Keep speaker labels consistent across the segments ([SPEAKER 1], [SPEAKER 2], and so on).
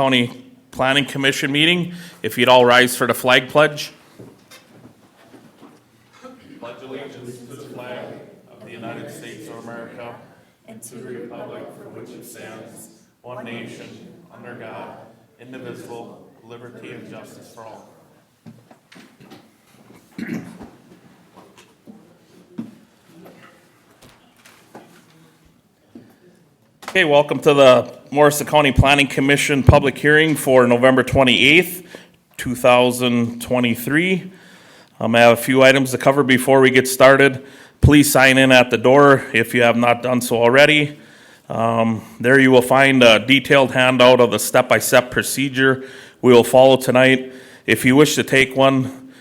[SPEAKER 1] County Planning Commission meeting. If you'd all rise for the flag pledge. Pledge allegiance to the flag of the United States of America and to the republic for which it stands, one nation, under God, indivisible, liberty and justice for all. Okay, welcome to the Morrison County Planning Commission public hearing for November 28th, 2023. I have a few items to cover before we get started. Please sign in at the door if you have not done so already. There you will find a detailed handout of the step-by-step procedure we will follow tonight. If you wish to take one,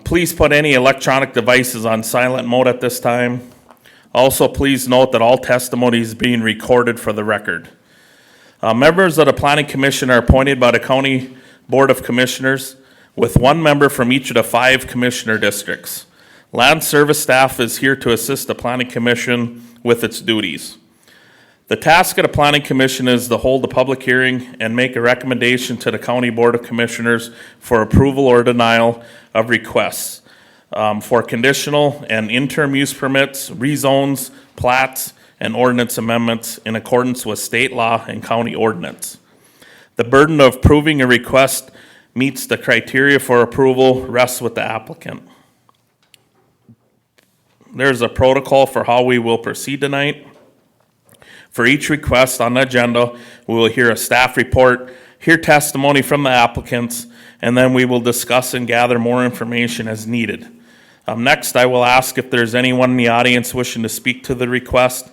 [SPEAKER 1] please put any electronic devices on silent mode at this time. Also, please note that all testimony is being recorded for the record. Members of the Planning Commission are appointed by the County Board of Commissioners with one member from each of the 5 commissioner districts. Land Service staff is here to assist the Planning Commission with its duties. The task of the Planning Commission is to hold a public hearing and make a recommendation to the County Board of Commissioners for approval or denial of requests for conditional and interim use permits, rezones, plats, and ordinance amendments in accordance with state law and county ordinance. The burden of proving a request meets the criteria for approval rests with the applicant. There's a protocol for how we will proceed tonight. For each request on the agenda, we will hear a staff report, hear testimony from the applicants, and then we will discuss and gather more information as needed. Next, I will ask if there's anyone in the audience wishing to speak to the request.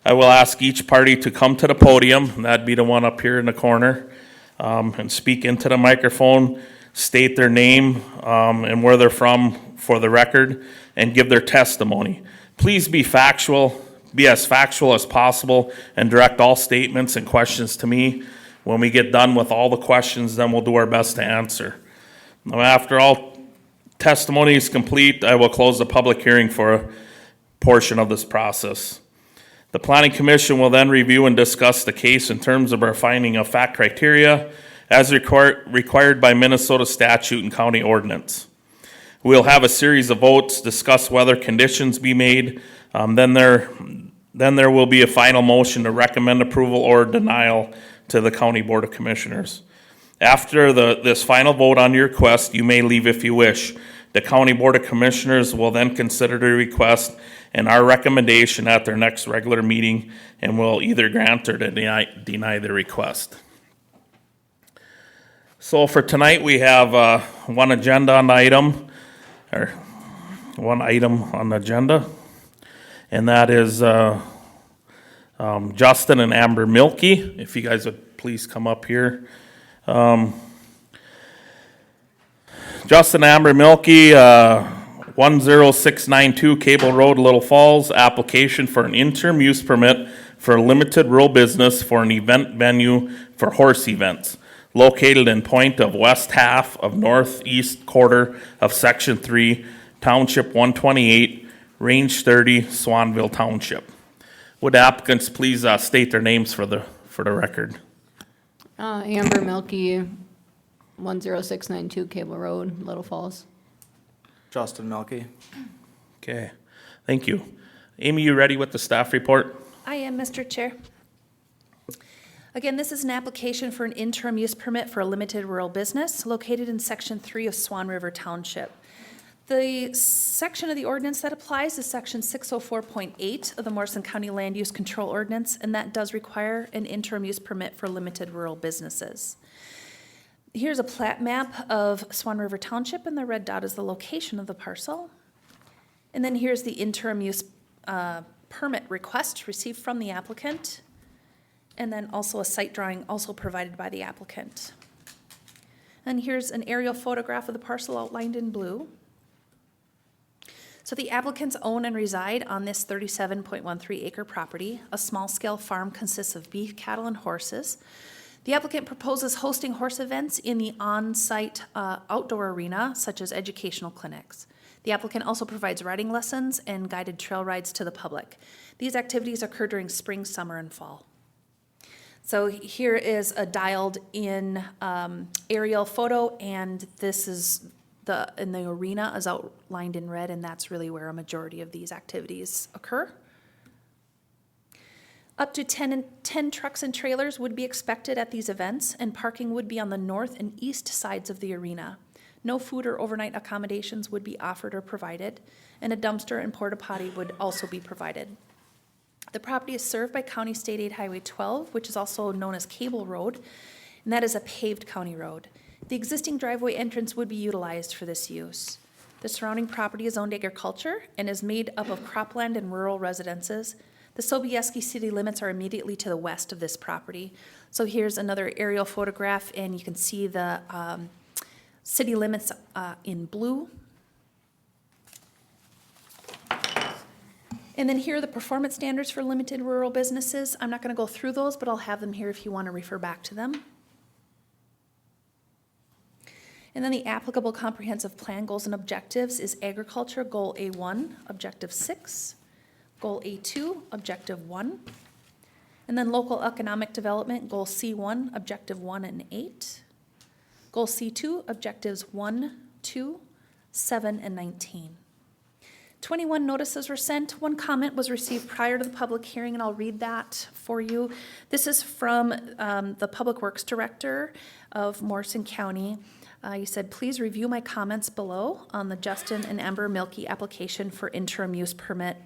[SPEAKER 1] I will ask each party to come to the podium, that'd be the one up here in the corner, and speak into the microphone, state their name and where they're from for the record, and give their testimony. Please be as factual as possible, and direct all statements and questions to me. When we get done with all the questions, then we'll do our best to answer. Now, after all testimony is complete, I will close the public hearing for a portion of this process. The Planning Commission will then review and discuss the case in terms of our finding of fact criteria as required by Minnesota statute and county ordinance. We'll have a series of votes, discuss whether conditions be made. Then there will be a final motion to recommend approval or denial to the County Board of Commissioners. After this final vote on your request, you may leave if you wish. The County Board of Commissioners will then consider the request and our recommendation at their next regular meeting, and will either grant or deny the request. So for tonight, we have one item on the agenda, and that is Justin and Amber Milkey. If you guys would please come up here. Justin Amber Milkey, 10692 Cable Road, Little Falls, application for an interim use permit for a limited rural business for an event venue for horse events, located in point of west half of northeast quarter of Section 3, Township 128, Range 30, Swanville Township. Would applicants please state their names for the record?
[SPEAKER 2] Amber Milkey, 10692 Cable Road, Little Falls.
[SPEAKER 3] Justin Milkey.
[SPEAKER 1] Okay, thank you. Amy, you ready with the staff report?
[SPEAKER 4] I am, Mr. Chair. Again, this is an application for an interim use permit for a limited rural business located in Section 3 of Swan River Township. The section of the ordinance that applies is Section 604.8 of the Morrison County Land Use Control Ordinance, and that does require an interim use permit for limited rural businesses. Here's a plat map of Swan River Township, and the red dot is the location of the parcel. And then here's the interim use permit request received from the applicant, and then also a site drawing also provided by the applicant. And here's an aerial photograph of the parcel outlined in blue. So the applicants own and reside on this 37.13 acre property. A small-scale farm consists of beef, cattle, and horses. The applicant proposes hosting horse events in the on-site outdoor arena, such as educational clinics. The applicant also provides riding lessons and guided trail rides to the public. These activities occur during spring, summer, and fall. So here is a dialed in aerial photo, and this is in the arena is outlined in red, and that's really where a majority of these activities occur. Up to 10 trucks and trailers would be expected at these events, and parking would be on the north and east sides of the arena. No food or overnight accommodations would be offered or provided, and a dumpster and porta potty would also be provided. The property is served by County State Aid Highway 12, which is also known as Cable Road, and that is a paved county road. The existing driveway entrance would be utilized for this use. The surrounding property is owned agriculture and is made up of cropland and rural residences. The Sobieski city limits are immediately to the west of this property. So here's another aerial photograph, and you can see the city limits in blue. And then here are the performance standards for limited rural businesses. I'm not going to go through those, but I'll have them here if you want to refer back to them. And then the applicable comprehensive plan goals and objectives is agriculture, goal A1, objective 6, goal A2, objective 1, and then local economic development, goal C1, objective 1 and 8, goal C2, objectives 1, 2, 7, and 19. 21 notices were sent. One comment was received prior to the public hearing, and I'll read that for you. This is from the Public Works Director of Morrison County. He said, please review my comments below on the Justin and Amber Milky application for interim use permit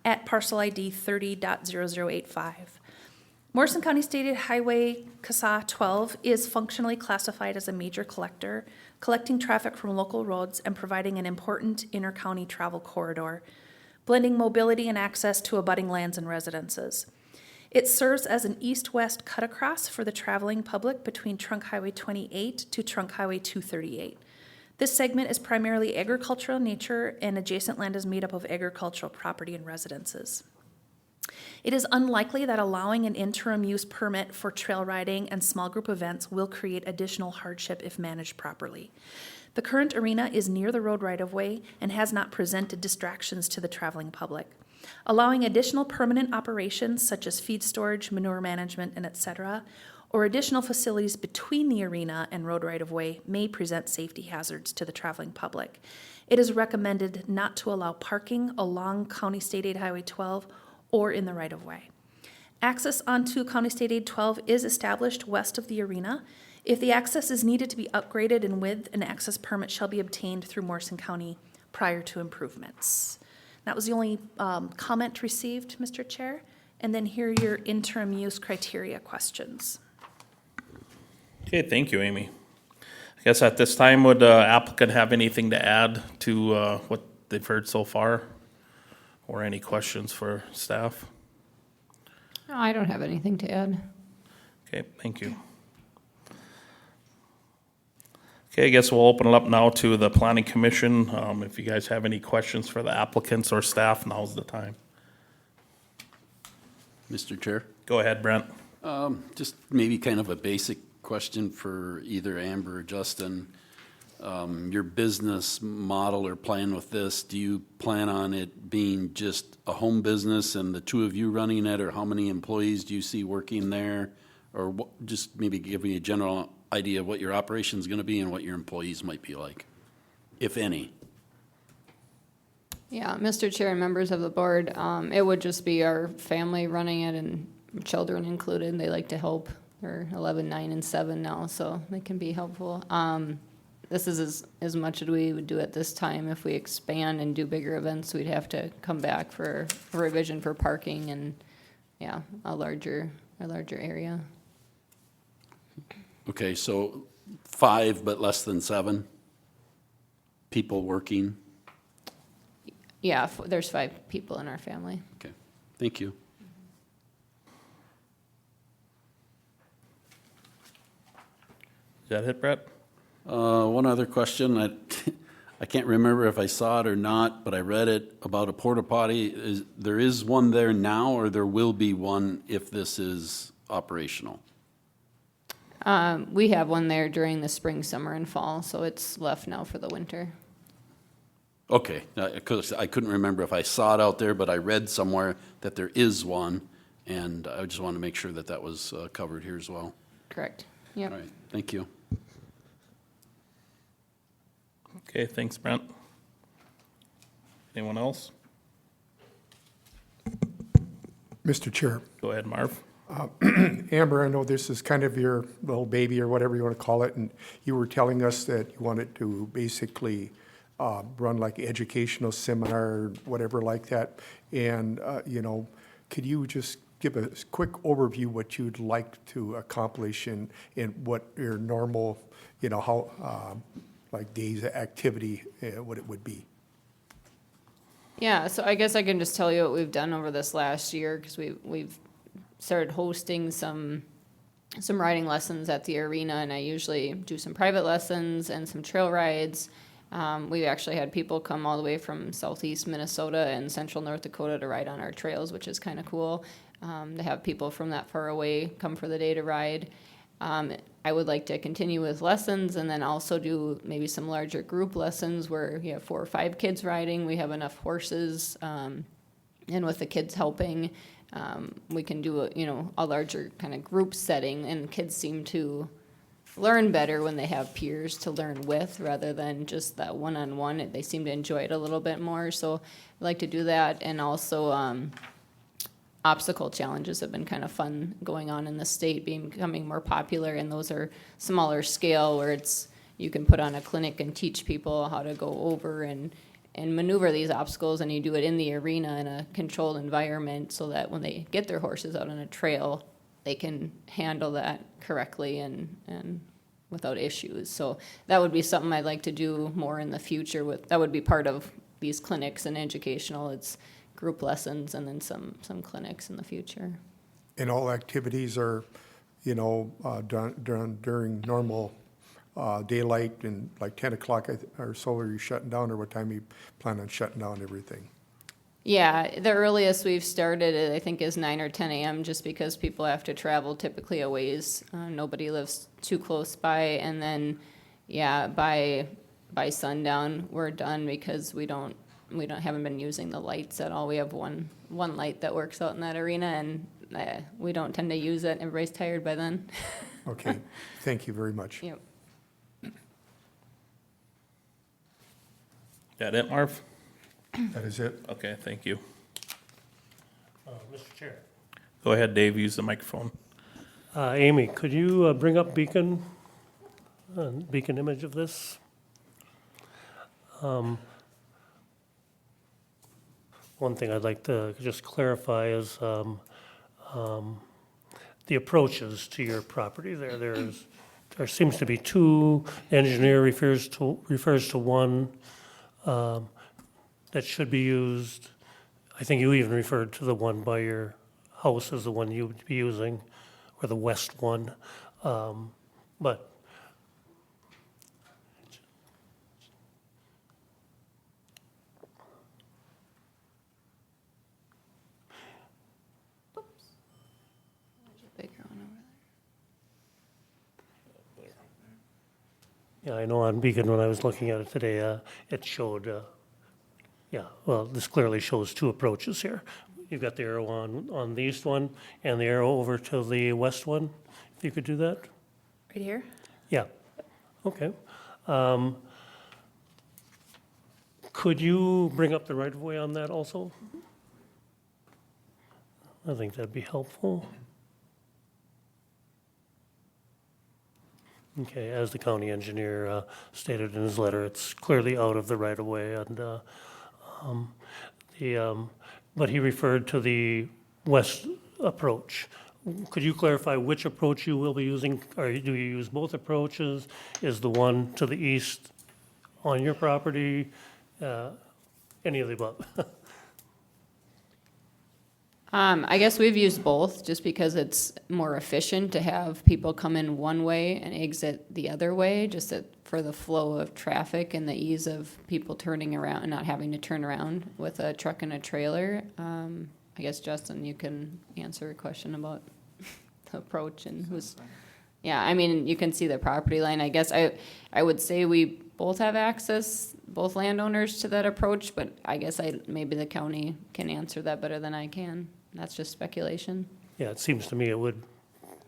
[SPEAKER 4] at parcel ID 30.0085. Morrison County State Highway CASA 12 is functionally classified as a major collector, collecting traffic from local roads and providing an important inter-county travel corridor, blending mobility and access to abutting lands and residences. It serves as an east-west cut-across for the traveling public between Trunk Highway 28 to Trunk Highway 238. This segment is primarily agricultural in nature, and adjacent land is made up of agricultural property and residences. It is unlikely that allowing an interim use permit for trail riding and small group events will create additional hardship if managed properly. The current arena is near the road right-of-way and has not presented distractions to the traveling public. Allowing additional permanent operations such as feed storage, manure management, and etc., or additional facilities between the arena and road right-of-way may present safety hazards to the traveling public. It is recommended not to allow parking along County State Aid Highway 12 or in the right-of-way. Access onto County State Aid 12 is established west of the arena. If the access is needed to be upgraded in width, an access permit shall be obtained through Morrison County prior to improvements. That was the only comment received, Mr. Chair. And then here are your interim use criteria questions.
[SPEAKER 1] Okay, thank you, Amy. I guess at this time, would applicant have anything to add to what they've heard so far? Or any questions for staff?
[SPEAKER 2] No, I don't have anything to add.
[SPEAKER 1] Okay, thank you. Okay, I guess we'll open it up now to the Planning Commission. If you guys have any questions for the applicants or staff, now's the time.
[SPEAKER 5] Mr. Chair,
[SPEAKER 1] Go ahead, Brent.
[SPEAKER 5] just maybe kind of a basic question for either Amber or Justin. Your business model or plan with this, do you plan on it being just a home business and the two of you running it, or how many employees do you see working there? Or just maybe give me a general idea of what your operation is going to be and what your employees might be like, if any.
[SPEAKER 2] Yeah, Mr. Chair and members of the board, it would just be our family running it and children included. They like to help. They're 11, 9, and 7 now, so they can be helpful. This is as much as we would do at this time. If we expand and do bigger events, we'd have to come back for a revision for parking and, yeah, a larger area.
[SPEAKER 5] Okay, so 5 but less than 7 people working?
[SPEAKER 2] Yeah, there's 5 people in our family.
[SPEAKER 5] Okay, thank you.
[SPEAKER 1] Is that it, Brett?
[SPEAKER 5] One other question. I can't remember if I saw it or not, but I read it about a porta potty. There is one there now, or there will be one if this is operational?
[SPEAKER 2] We have one there during the spring, summer, and fall, so it's left now for the winter.
[SPEAKER 5] Okay, because I couldn't remember if I saw it out there, but I read somewhere that there is one, And I just want to make sure that that was covered here as well.
[SPEAKER 2] Correct.
[SPEAKER 5] All
[SPEAKER 2] Yep.
[SPEAKER 5] right, thank you.
[SPEAKER 1] Okay, thanks, Brent. Anyone else?
[SPEAKER 6] Mr. Chair,
[SPEAKER 1] Go ahead, Marv.
[SPEAKER 6] Amber, I know this is kind of your little baby or whatever you want to call it, and you were telling us that you wanted to basically run like educational seminar, whatever like that. And, could you just give a quick overview what you'd like to accomplish and what your normal, how, like days of activity, what it would be?
[SPEAKER 2] Yeah, so I guess I can just tell you what we've done over this last year, because we've started hosting some riding lessons at the arena, and I usually do some private lessons and some trail rides. We've actually had people come all the way from southeast Minnesota and central North Dakota to ride on our trails, which is kind of cool. To have people from that far away come for the day to ride. I would like to continue with lessons and then also do maybe some larger group lessons where you have 4 or 5 kids riding. We have enough horses, and with the kids helping, we can do a larger kind of group setting, and kids seem to learn better when they have peers to learn with rather than just that one-on-one. They seem to enjoy it a little bit more, so I like to do that. And also obstacle challenges have been kind of fun going on in the state, becoming more popular, and those are smaller scale where you can put on a clinic and teach people how to go over and maneuver these obstacles, and you do it in the arena in a controlled environment so that when they get their horses out on a trail, they can handle that correctly and without issues. So that would be something I'd like to do more in the future. That would be part of these clinics and educational. It's group lessons and then some clinics in the future.
[SPEAKER 6] And all activities are, done during normal daylight, and like 10 o'clock or so, are you shutting down, or what time you plan on shutting down everything?
[SPEAKER 2] Yeah, the earliest we've started, I think, is 9 or 10 a.m. just because people have to travel typically a ways. Nobody lives too close by, and then, yeah, by sundown we're done because we haven't been using the lights at all. We have one light that works out in that arena, and we don't tend to use it. Everybody's tired by then.
[SPEAKER 6] Okay, thank you very much.
[SPEAKER 2] Yep.
[SPEAKER 1] That it, Marv?
[SPEAKER 6] That is it.
[SPEAKER 1] Okay, thank you.
[SPEAKER 7] Mr. Chair.
[SPEAKER 1] Go ahead, Dave, use the microphone.
[SPEAKER 7] Amy, could you bring up beacon image of this? One thing I'd like to just clarify is the approaches to your property there. There seems to be 2. The engineer refers to one that should be used. I think you even referred to the one by your house as the one you would be using, or the west one. But
[SPEAKER 2] Bigger one over there.
[SPEAKER 7] yeah, I know on Beacon, when I was looking at it today, it showed, this clearly shows 2 approaches here. You've got the arrow on the east one and the arrow over to the west one, if you could do that.
[SPEAKER 4] Right here?
[SPEAKER 7] Yeah, okay. Could you bring up the right-of-way on that also? I think that'd be helpful. Okay, as the county engineer stated in his letter, it's clearly out of the right-of-way, and but he referred to the west approach. Could you clarify which approach you will be using? Or do you use both approaches? Is the one to the east on your property? Any of the above?
[SPEAKER 2] I guess we've used both just because it's more efficient to have people come in one way and exit the other way, just for the flow of traffic and the ease of people turning around and not having to turn around with a truck and a trailer. I guess, Justin, you can answer a question about the approach and who's, yeah, I mean, you can see the property line. I guess I would say we both have access, both landowners, to that approach, but I guess maybe the county can answer that better than I can. that's just speculation.
[SPEAKER 7] Yeah, it seems to me it would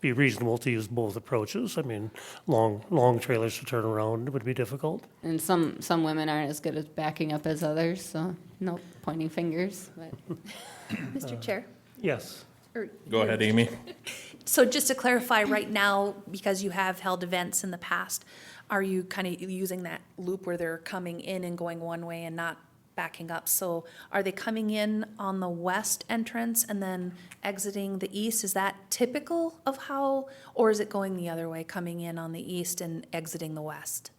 [SPEAKER 7] be reasonable to use both approaches. I mean, long trailers to turn around would be difficult.
[SPEAKER 2] And some women aren't as good at backing up as others, so no pointing fingers, but.
[SPEAKER 4] Mr. Chair?
[SPEAKER 7] Yes.
[SPEAKER 4] Or-
[SPEAKER 1] Go ahead, Amy.
[SPEAKER 4] So just to clarify, right now, because you have held events in the past, are you kind of using that loop where they're coming in and going one way and not backing up? So are they coming in on the west entrance and then exiting the east? Is that typical of how, or is it going the other way, coming in on the east and exiting the west?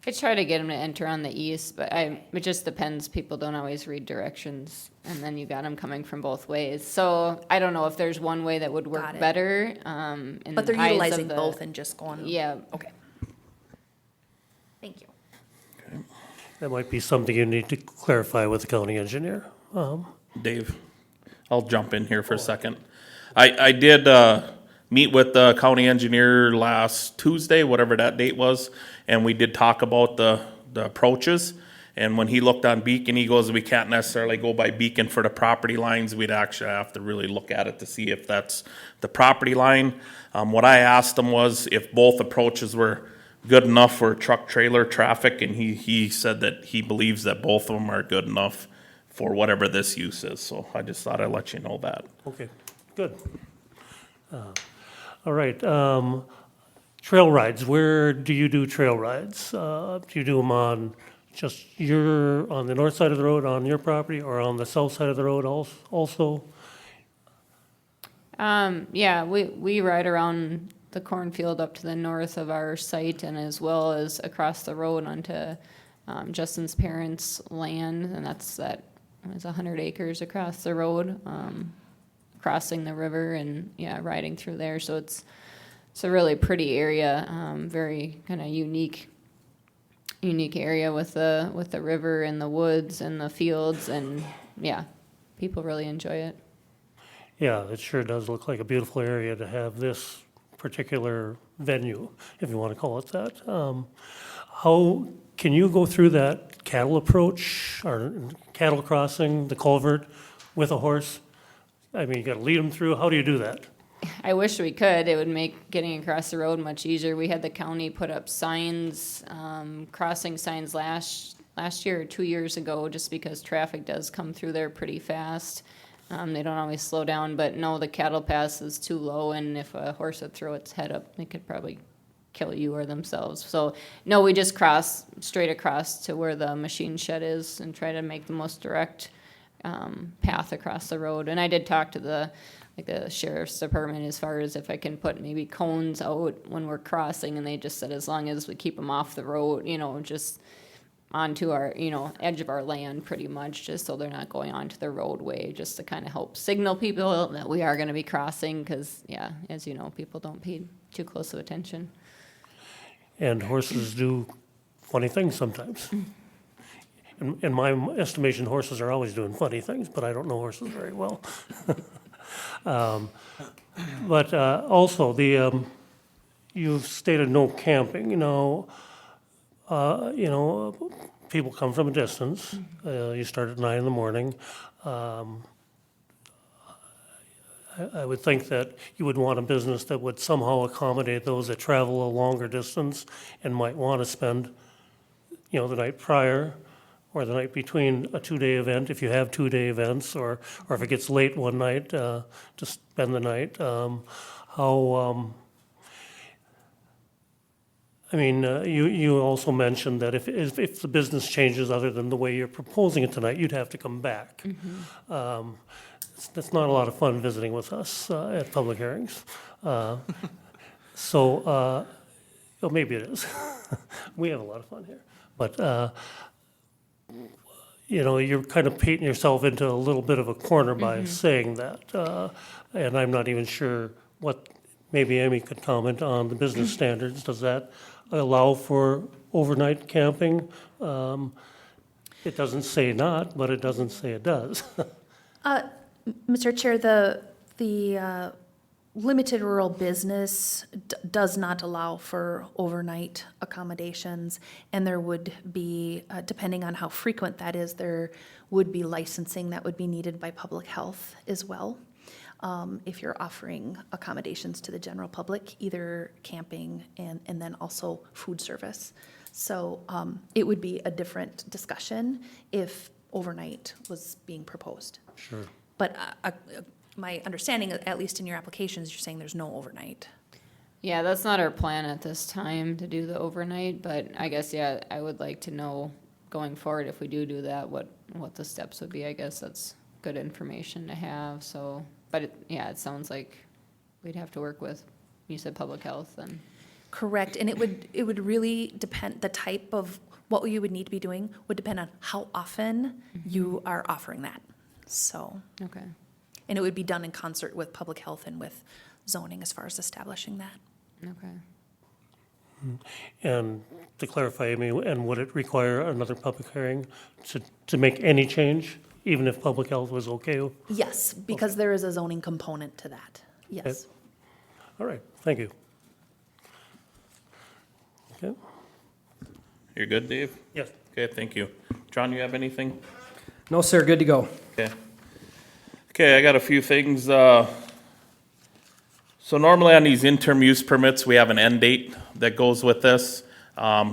[SPEAKER 2] I try to get them to enter on the east, but it just depends. People don't always read directions, and then you got them coming from both ways. So I don't know if there's one way that would
[SPEAKER 4] Got
[SPEAKER 2] work
[SPEAKER 4] it.
[SPEAKER 2] better. In
[SPEAKER 4] But they're
[SPEAKER 2] the eyes of
[SPEAKER 4] utilizing
[SPEAKER 2] the-
[SPEAKER 4] both and just going?
[SPEAKER 2] Yeah.
[SPEAKER 4] Okay. Thank you.
[SPEAKER 7] That might be something you need to clarify with the county engineer.
[SPEAKER 1] Dave, I'll jump in here for a second. I did meet with the county engineer last Tuesday, whatever that date was, and we did talk about the approaches. And when he looked on Beacon, he goes, we can't necessarily go by Beacon for the property lines. We'd actually have to really look at it to see if that's the property line. What I asked him was if both approaches were good enough for truck trailer traffic, and he said that he believes that both of them are good enough for whatever this use is. So I just thought I'd let you know that.
[SPEAKER 7] Okay, good. All right, trail rides, where do you do trail rides? Do you do them on on the north side of the road on your property, or on the south side of the road also?
[SPEAKER 2] Yeah, we ride around the cornfield up to the north of our site, and as well as across the road onto Justin's parents' land, and it's 100 acres across the road, crossing the river and riding through there. So it's a really pretty area, very kind of unique area with the river and the woods and the fields, and people really enjoy it.
[SPEAKER 7] Yeah, it sure does look like a beautiful area to have this particular venue, if you want to call it that. How can you go through that cattle approach or cattle crossing, the culvert, with a horse? I mean, you got to lead them through. How do you do that?
[SPEAKER 2] I wish we could. It would make getting across the road much easier. We had the county put up signs, crossing signs last year or 2 years ago, just because traffic does come through there pretty fast. They don't always slow down, but no, the cattle pass is too low, and if a horse would throw its head up, they could probably kill you or themselves. So no, we just cross straight across to where the machine shed is and try to make the most direct path across the road. And I did talk to the sheriff's department as far as if I can put maybe cones out when we're crossing, and they just said as long as we keep them off the road, just onto our, edge of our land pretty much, just so they're not going onto the roadway, just to kind of help signal people that we are going to be crossing, because, as you know, people don't pay too close of attention.
[SPEAKER 7] And horses do funny things sometimes. In my estimation, horses are always doing funny things, but I don't know horses very well. But also, you've stated no camping. People come from a distance. You start at 9 a.m. I would think that you would want a business that would somehow accommodate those that travel a longer distance and might want to spend, the night prior or the night between a 2-day event, if you have 2-day events, or if it gets late one night, to spend the night. You also mentioned that if the business changes other than the way you're proposing it tonight, you'd have to come back. That's not a lot of fun visiting with us at public hearings. Well, maybe it is. We have a lot of fun here. But, you're kind of painting yourself into a little bit of a corner by saying that. And I'm not even sure maybe Amy could comment on the business standards. Does that allow for overnight camping? It doesn't say not, but it doesn't say it does.
[SPEAKER 4] Mr. Chair, the limited rural business does not allow for overnight accommodations, and there would be, depending on how frequent that is, there would be licensing that would be needed by public health as well. If you're offering accommodations to the general public, either camping and then also food service. So it would be a different discussion if overnight was being proposed.
[SPEAKER 7] Sure.
[SPEAKER 4] But my understanding, at least in your applications, you're saying there's no overnight.
[SPEAKER 2] Yeah, that's not our plan at this time to do the overnight, but I guess, yeah, I would like to know going forward, if we do that, what the steps would be. I guess that's good information to have, so, but it sounds like we'd have to work with, you said public health, and.
[SPEAKER 4] Correct, and it would really depend, the type of, what you would need to be doing would depend on how often you are offering that, so.
[SPEAKER 2] Okay.
[SPEAKER 4] And it would be done in concert with public health and with zoning as far as establishing that.
[SPEAKER 2] Okay.
[SPEAKER 7] And to clarify, Amy, and would it require another public hearing to make any change, even if public health was okay?
[SPEAKER 4] Yes, because there is a zoning component to that, yes.
[SPEAKER 7] All right, thank you. Okay,
[SPEAKER 1] You're good, Dave?
[SPEAKER 7] yes.
[SPEAKER 1] Okay, thank you. John, you have anything?
[SPEAKER 8] No, sir, good to go.
[SPEAKER 1] Okay. Okay, I got a few things. So normally on these interim use permits, we have an end date that goes with this.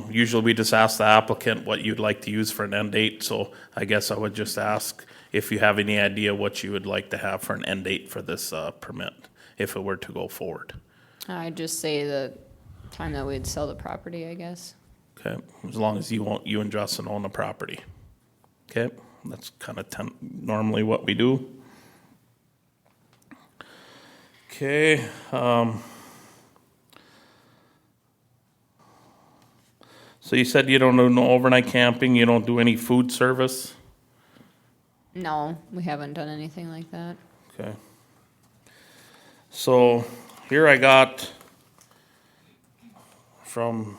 [SPEAKER 1] Usually we just ask the applicant what you'd like to use for an end date. So I guess I would just ask if you have any idea what you would like to have for an end date for this permit, if it were to go forward.
[SPEAKER 2] I'd just say the time that we'd sell the property, I guess.
[SPEAKER 1] Okay, as long as you and Justin own the property. Okay, that's kind of normally what we do. Okay, so you said you don't do no overnight camping, you don't do any food service?
[SPEAKER 2] No, we haven't done anything like that.
[SPEAKER 1] Okay. So here I got from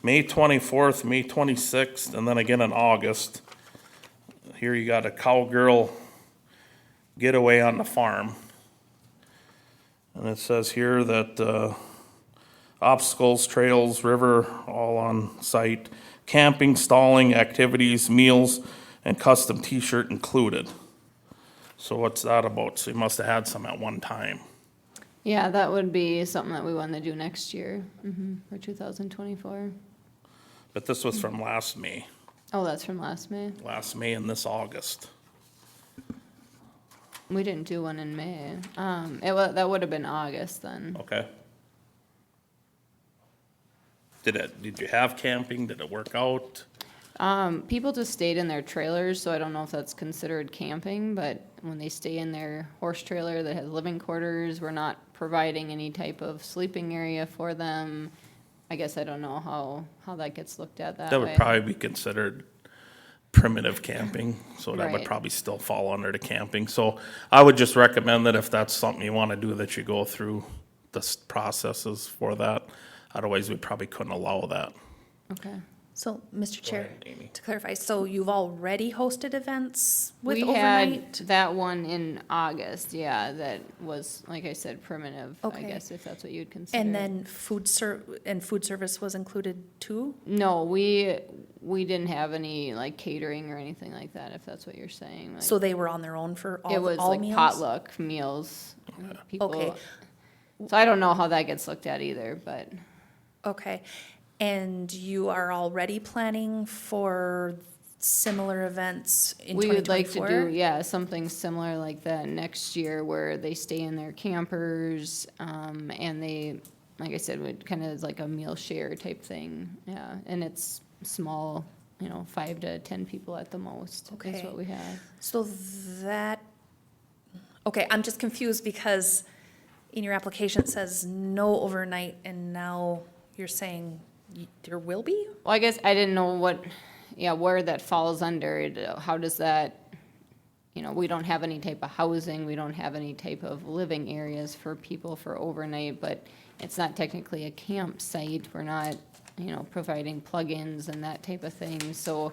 [SPEAKER 1] May 24th, May 26th, and then again in August. Here you got a cowgirl getaway on the farm. And it says here that obstacles, trails, river, all on site, camping, stalling, activities, meals, and custom t-shirt included. So what's that about? So you must have had some at one time.
[SPEAKER 2] Yeah, that would be something that we want to do next year, for 2024.
[SPEAKER 1] But this was from last May
[SPEAKER 2] Oh, that's from last May?
[SPEAKER 1] and this August.
[SPEAKER 2] We didn't do one in May. That would have been August then.
[SPEAKER 1] Okay. Did you have camping? Did it work out?
[SPEAKER 2] People just stayed in their trailers, so I don't know if that's considered camping, but when they stay in their horse trailer that has living quarters, we're not providing any type of sleeping area for them. I guess I don't know how that gets looked at that way.
[SPEAKER 1] That would probably be considered primitive camping, so that would
[SPEAKER 2] Right.
[SPEAKER 1] probably still fall under the camping. So I would just recommend that if that's something you want to do, that you go through the processes for that. Otherwise, we probably couldn't allow that.
[SPEAKER 2] Okay.
[SPEAKER 4] So, Mr. Chair,
[SPEAKER 1] ahead, Amy.
[SPEAKER 4] to clarify, so you've already hosted events with
[SPEAKER 2] We
[SPEAKER 4] overnight?
[SPEAKER 2] had that one in August, yeah, that was, like I said, primitive, I
[SPEAKER 4] Okay.
[SPEAKER 2] guess, if that's what you'd consider.
[SPEAKER 4] And then food service was included too?
[SPEAKER 2] No, we didn't have any like catering or anything like that, if that's what you're saying. Like,
[SPEAKER 4] So they were on their own for
[SPEAKER 2] it was
[SPEAKER 4] all
[SPEAKER 2] like
[SPEAKER 4] meals?
[SPEAKER 2] potluck meals. People,
[SPEAKER 4] Okay.
[SPEAKER 2] so I don't know how that gets looked at either, but
[SPEAKER 4] Okay, and you are already planning for similar events in
[SPEAKER 2] we would like to
[SPEAKER 4] 2024?
[SPEAKER 2] do, yeah, something similar like that next year where they stay in their campers, and they, like I said, would kind of like a meal share type thing, yeah, and it's small, 5 to 10 people at the most, is
[SPEAKER 4] Okay.
[SPEAKER 2] what we have.
[SPEAKER 4] So that, okay, I'm just confused because in your application it says no overnight, and now you're saying there will be?
[SPEAKER 2] Well, I guess I didn't know where that falls under. How does that, we don't have any type of housing, we don't have any type of living areas for people for overnight, but it's not technically a campsite. We're not, providing plug-ins and that type of thing. So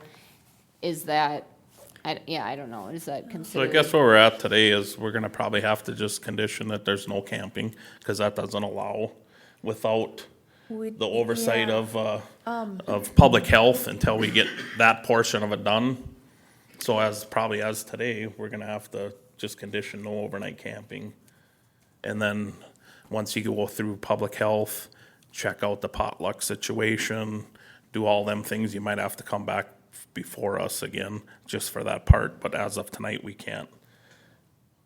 [SPEAKER 2] is that I don't know, is that
[SPEAKER 1] So I
[SPEAKER 2] considered?
[SPEAKER 1] guess where we're at today is we're gonna probably have to just condition that there's no camping, cause that doesn't allow without
[SPEAKER 4] Would-
[SPEAKER 1] the oversight
[SPEAKER 4] yeah.
[SPEAKER 1] of public health until we get that portion of it done. So probably as today, we're gonna have to just condition no overnight camping. And then, once you go through public health, check out the potluck situation, do all them things, you might have to come back before us again, just for that part, but as of tonight, we can't.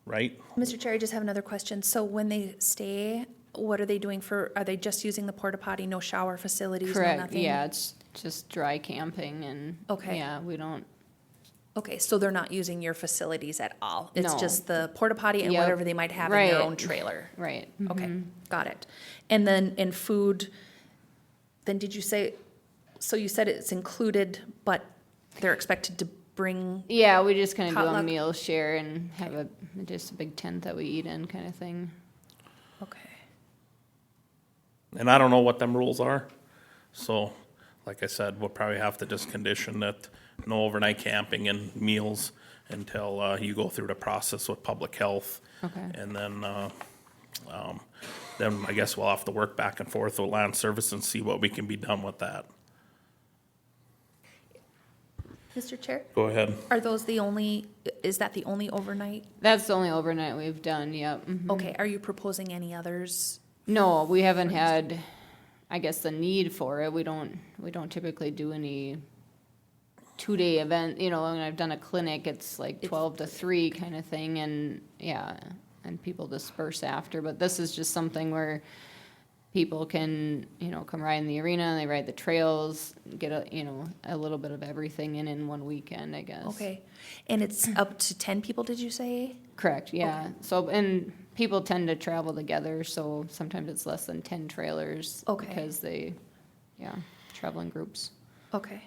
[SPEAKER 1] Right?
[SPEAKER 4] Mr. Chair, I just have another question. So when they stay, what are they doing are they just using the porta potty, no shower facilities, no
[SPEAKER 2] Correct,
[SPEAKER 4] nothing?
[SPEAKER 2] yeah, it's just dry camping and,
[SPEAKER 4] Okay.
[SPEAKER 2] yeah, we don't,
[SPEAKER 4] Okay, so they're not using your facilities at all? It's
[SPEAKER 2] No.
[SPEAKER 4] just the porta potty and
[SPEAKER 2] Yep.
[SPEAKER 4] whatever they might have in their
[SPEAKER 2] Right.
[SPEAKER 4] own trailer?
[SPEAKER 2] right.
[SPEAKER 4] Okay, got it. And then in food, then did you say, so you said it's included, but they're expected to bring,
[SPEAKER 2] Yeah, we just kind of do a
[SPEAKER 4] Potluck.
[SPEAKER 2] meal share and have just a big tent that we eat in kind of thing.
[SPEAKER 4] okay.
[SPEAKER 1] And I don't know what them rules are, so, like I said, we'll probably have to just condition that no overnight camping and meals until, you go through the process with public health.
[SPEAKER 2] Okay.
[SPEAKER 1] And then I guess we'll have to work back and forth with land service and see what we can be done with that.
[SPEAKER 4] Mr. Chair,
[SPEAKER 1] Go ahead.
[SPEAKER 4] are those the only, is that the only overnight?
[SPEAKER 2] That's the only overnight we've done, yep. Mhm.
[SPEAKER 4] Okay, are you proposing any others?
[SPEAKER 2] No, we haven't had, I guess, the need for it. We don't typically do any two-day event, when I've done a clinic, it's like 12 to 3 kind of thing, and, yeah, and people disperse after, but this is just something where people can, come ride in the arena, and they ride the trails, get a little bit of everything in one weekend, I guess.
[SPEAKER 4] Okay, and it's up to 10 people, did you say?
[SPEAKER 2] Correct, yeah. So, and people tend to travel together, so sometimes it's less than 10 trailers.
[SPEAKER 4] Okay.
[SPEAKER 2] Because they, travel in groups.
[SPEAKER 4] Okay.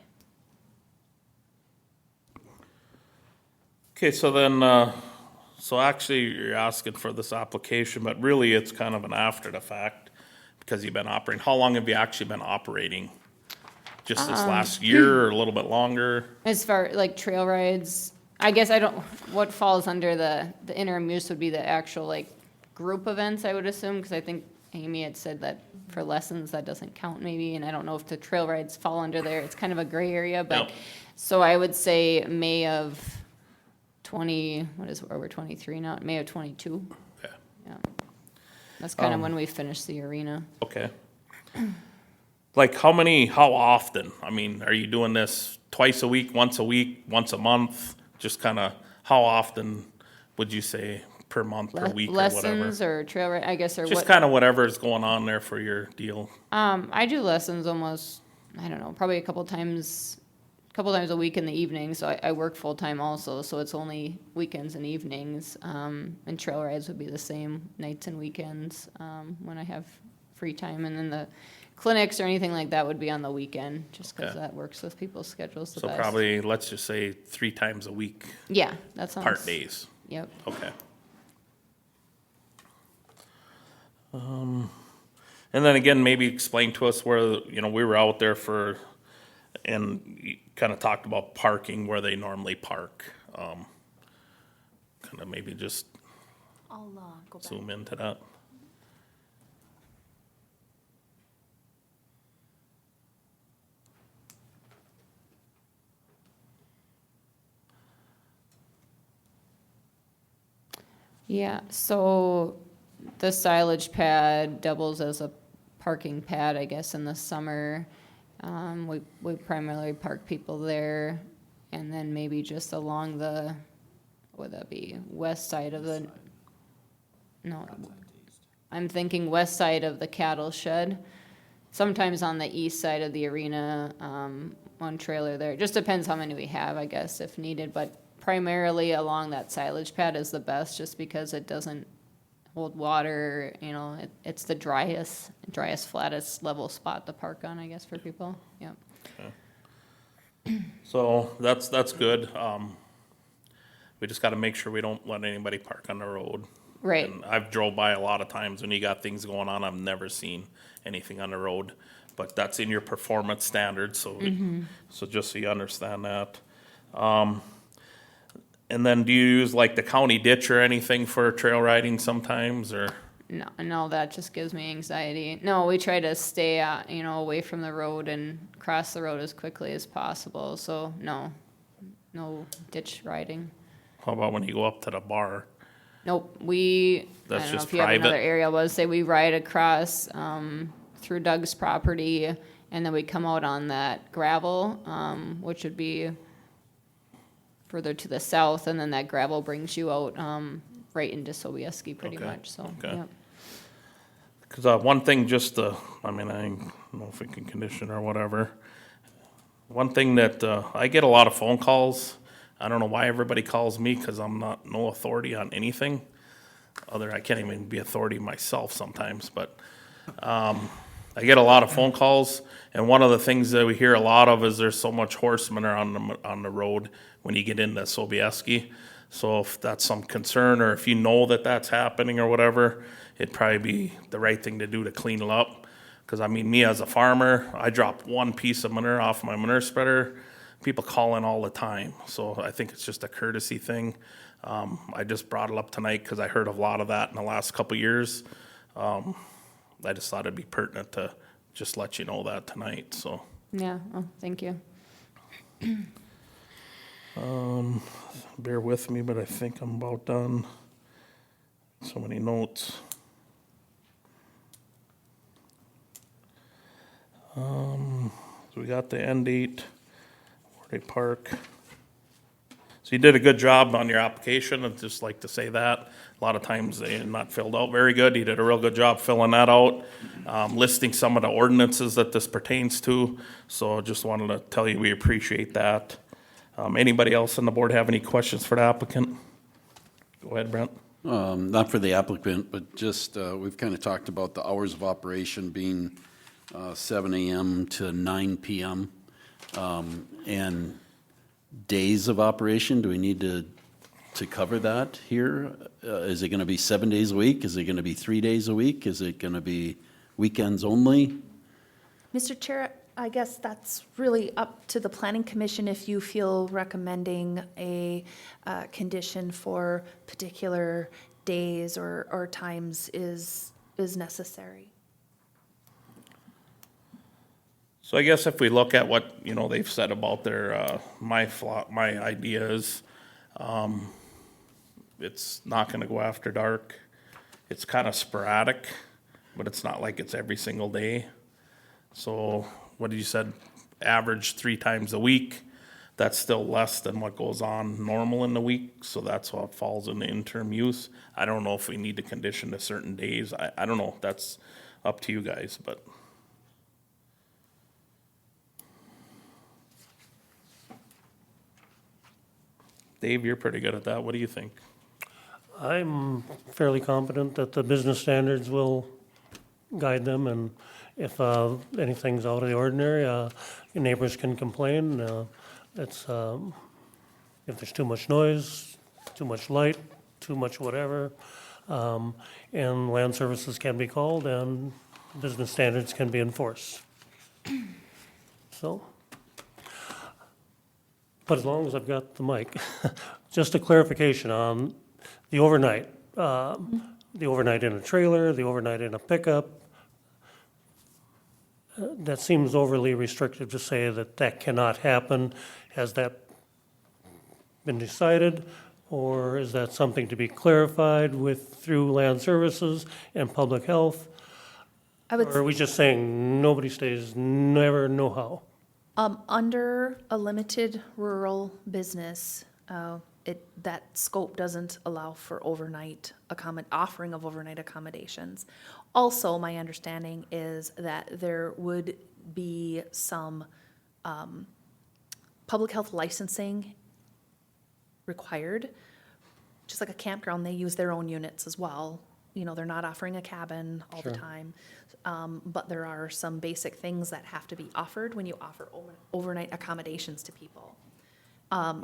[SPEAKER 1] Okay, so then, so actually you're asking for this application, but really it's kind of an after the fact because you've been operating. How long have you actually been operating? Just this last year or a little bit longer?
[SPEAKER 2] As far, like, trail rides, I guess what falls under the interim use would be the actual, like, group events, I would assume, because I think Amy had said that for lessons, that doesn't count maybe, and I don't know if the trail rides fall under there. It's kind of a gray area, but,
[SPEAKER 1] Yep.
[SPEAKER 2] so I would say May of we're 23 now, May of 22.
[SPEAKER 1] Okay.
[SPEAKER 2] Yeah. That's kind of when we finished the arena.
[SPEAKER 1] Okay. Like how often? I mean, are you doing this twice a week, once a month? Just kind of, how often would you say per month, per week or whatever?
[SPEAKER 2] Lessons or trail ride, I guess, or
[SPEAKER 1] Just
[SPEAKER 2] what?
[SPEAKER 1] kind of whatever's going on there for your deal.
[SPEAKER 2] I do lessons almost, I don't know, probably a couple times a week in the evening, so I work full-time also, so it's only weekends and evenings. And trail rides would be the same, nights and weekends, when I have free time. And then the clinics or anything like that would be on the weekend, just because
[SPEAKER 1] Okay.
[SPEAKER 2] that works with people's schedules the
[SPEAKER 1] So
[SPEAKER 2] best.
[SPEAKER 1] probably, let's just say 3 times a week,
[SPEAKER 2] Yeah, that sounds.
[SPEAKER 1] part days.
[SPEAKER 2] Yep.
[SPEAKER 1] Okay. And then again, maybe explain to us where, we were out there and kind of talked about parking, where they normally park. Kind of maybe just
[SPEAKER 4] I'll go back.
[SPEAKER 1] zoom into that.
[SPEAKER 2] Yeah, so the silage pad doubles as a parking pad, I guess, in the summer. We primarily park people there, and then maybe just along the, would that be west side of the, no, I'm thinking west side of the cattle shed. Sometimes on the east side of the arena, one trailer there. It just depends how many we have, I guess, if needed, but primarily along that silage pad is the best, just because it doesn't hold water, it's the driest, flattest level spot to park on, I guess, for people, yep.
[SPEAKER 1] So that's good. We just gotta make sure we don't let anybody park on the road.
[SPEAKER 2] Right.
[SPEAKER 1] And I've drove by a lot of times when you got things going on, I've never seen anything on the road. But that's in your performance standards, so, so just so you understand that. And then do you use like the county ditch or anything for trail riding sometimes, or?
[SPEAKER 2] No, that just gives me anxiety. No, we try to stay, away from the road and cross the road as quickly as possible, so no ditch riding.
[SPEAKER 1] How about when you go up to the bar?
[SPEAKER 2] Nope, I
[SPEAKER 1] That's
[SPEAKER 2] don't know
[SPEAKER 1] just
[SPEAKER 2] if you have another
[SPEAKER 1] private?
[SPEAKER 2] area, was say we ride across, through Doug's property, and then we come out on that gravel, which would be further to the south, and then that gravel brings you out, right into Sobieski pretty
[SPEAKER 1] Okay,
[SPEAKER 2] much, so,
[SPEAKER 1] okay.
[SPEAKER 2] yep.
[SPEAKER 1] Because one thing, I don't know if we can condition or whatever. One thing that I get a lot of phone calls. I don't know why everybody calls me, because I'm no authority on anything. I can't even be authority myself sometimes, but I get a lot of phone calls, and one of the things that we hear a lot of is there's so much horsemen are on the road when you get into Sobieski. So if that's some concern, or if you know that that's happening or whatever, it'd probably be the right thing to do to clean it up. Because I mean, me as a farmer, I drop one piece of manure off my manure spreader, people call in all the time. So I think it's just a courtesy thing. I just brought it up tonight because I heard of a lot of that in the last couple of years. I just thought it'd be pertinent to just let you know that tonight, so.
[SPEAKER 2] Yeah, oh, thank you.
[SPEAKER 1] Bear with me, but I think I'm about done. So many notes. So we got the end date, where they park. So you did a good job on your application, I'd just like to say that. A lot of times they are not filled out very good. You did a real good job filling that out, listing some of the ordinances that this pertains to. So just wanted to tell you we appreciate that. Anybody else on the board have any questions for the applicant? Go ahead, Brent.
[SPEAKER 5] Not for the applicant, but just, we've kind of talked about the hours of operation being 7 AM to 9 PM. And days of operation, do we need to cover that here? Is it going to be 7 days a week? Is it going to be 3 days a week? Is it going to be weekends only?
[SPEAKER 4] Mr. Chair, I guess that's really up to the Planning Commission if you feel recommending a condition for particular days or times is necessary.
[SPEAKER 1] So I guess if we look at what, they've said about their, my idea is, it's not gonna go after dark. It's kind of sporadic, but it's not like it's every single day. So what did you said, average 3 times a week? That's still less than what goes on normal in the week, so that's what falls in the interim use. I don't know if we need to condition to certain days. I don't know, that's up to you guys, but. Dave, you're pretty good at that. What do you think?
[SPEAKER 7] I'm fairly confident that the business standards will guide them, and if anything's out of the ordinary, your neighbors can complain. If there's too much noise, too much light, too much whatever, and land services can be called, and business standards can be enforced. So, but as long as I've got the mic, just a clarification on the overnight. The overnight in a trailer, the overnight in a pickup. That seems overly restrictive to say that that cannot happen. Has that been decided, or is that something to be clarified through land services and public health? Or are we just saying nobody stays, never, no how?
[SPEAKER 4] Under a limited rural business, that scope doesn't allow for offering of overnight accommodations. Also, my understanding is that there would be some public health licensing required. Just like a campground, they use their own units as well. They're not offering a cabin all the time. But there are some basic things that have to be offered when you offer overnight accommodations to people.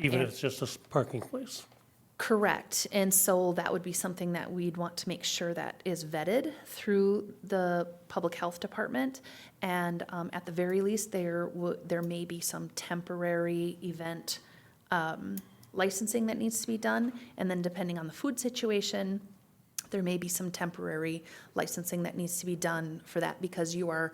[SPEAKER 7] Even if it's just a parking place?
[SPEAKER 4] Correct. And so that would be something that we'd want to make sure that is vetted through the public health department. And at the very least, there may be some temporary event licensing that needs to be done, and then depending on the food situation, there may be some temporary licensing that needs to be done for that, because you are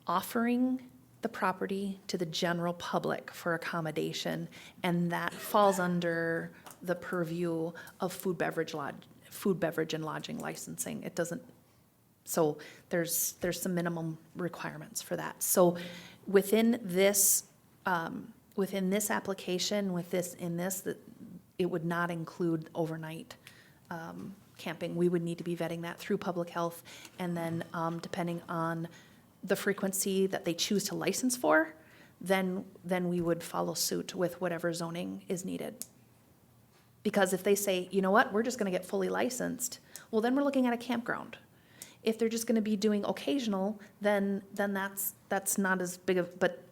[SPEAKER 4] offering the property to the general public for accommodation, and that falls under the purview of food, beverage, and lodging licensing. It doesn't, so there's some minimum requirements for that. So within this application, that it would not include overnight camping. We would need to be vetting that through public health, and then depending on the frequency that they choose to license for, then we would follow suit with whatever zoning is needed. Because if they say, you know what, we're just gonna get fully licensed, well, then we're looking at a campground. If they're just gonna be doing occasional, then that's not as big of, but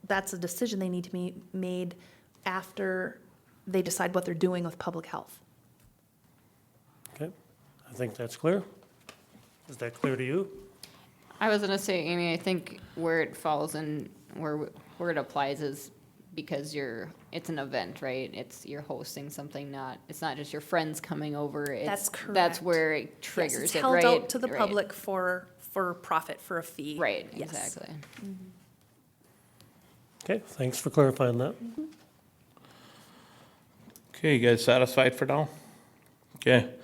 [SPEAKER 4] that's a decision they need to be made after they decide what they're doing with public health.
[SPEAKER 7] Okay, I think that's clear. Is that clear to you?
[SPEAKER 2] I was gonna say, Amy, I think where it falls in, where it applies is because it's an event, right? You're hosting something, it's not just your friends coming over.
[SPEAKER 4] That's correct.
[SPEAKER 2] That's where it
[SPEAKER 4] Yes,
[SPEAKER 2] triggers
[SPEAKER 4] it's
[SPEAKER 2] it,
[SPEAKER 4] held
[SPEAKER 2] right?
[SPEAKER 4] out to the
[SPEAKER 2] Right.
[SPEAKER 4] public for profit, for a fee.
[SPEAKER 2] Right,
[SPEAKER 4] Yes.
[SPEAKER 2] exactly.
[SPEAKER 7] Okay, thanks for clarifying that.
[SPEAKER 1] Okay, you guys satisfied for now? Okay.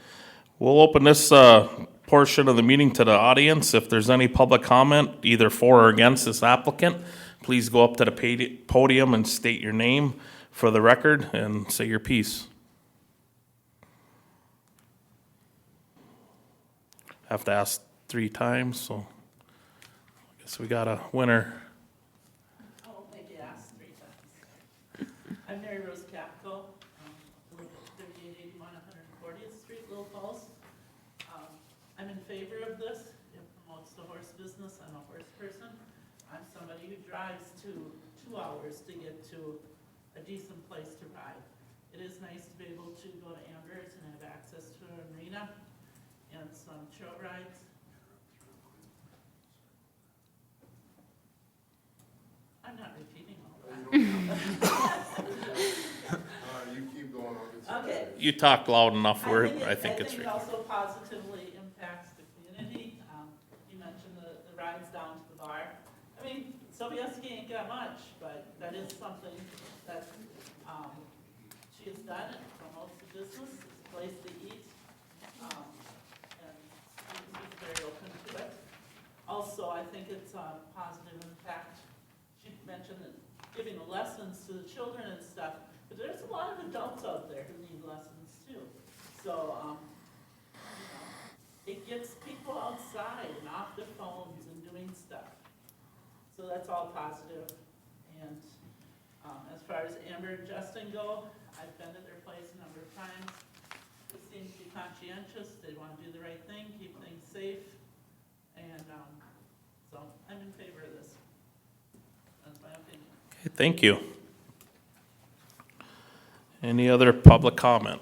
[SPEAKER 1] We'll open this portion of the meeting to the audience. If there's any public comment, either for or against this applicant, please go up to the podium and state your name for the record and say your piece. Have to ask 3 times, so I guess we got a winner.
[SPEAKER 9] Oh, maybe ask 3 times. I'm Mary Rose Capco, I live at 3881 140th Street, Little Falls. I'm in favor of this. It promotes the horse business. I'm a horse person. I'm somebody who drives 2 hours to get to a decent place to ride. It is nice to be able to go to Amber's and have access to a marina and some trail rides. I'm not repeating all that.
[SPEAKER 10] You keep going on.
[SPEAKER 9] Okay.
[SPEAKER 1] You talk loud enough where I think it's.
[SPEAKER 9] it also positively impacts the community. You mentioned the rides down to the bar. I mean, Sobieski ain't got much, but that is something that she has done. It promotes the business, it's a place to eat, and she's very open to it. Also, I think it's a positive impact. She mentioned that giving lessons to the children and stuff, but there's a lot of adults out there who need lessons too. So, it gets people outside and off their phones and doing stuff. So that's all positive. And as far as Amber and Justin go, I've been to their place a number of times. They seem to be conscientious. They want to do the right thing, keep things safe. And so I'm in favor of this. That's my opinion.
[SPEAKER 1] Okay, thank you. Any other public comment?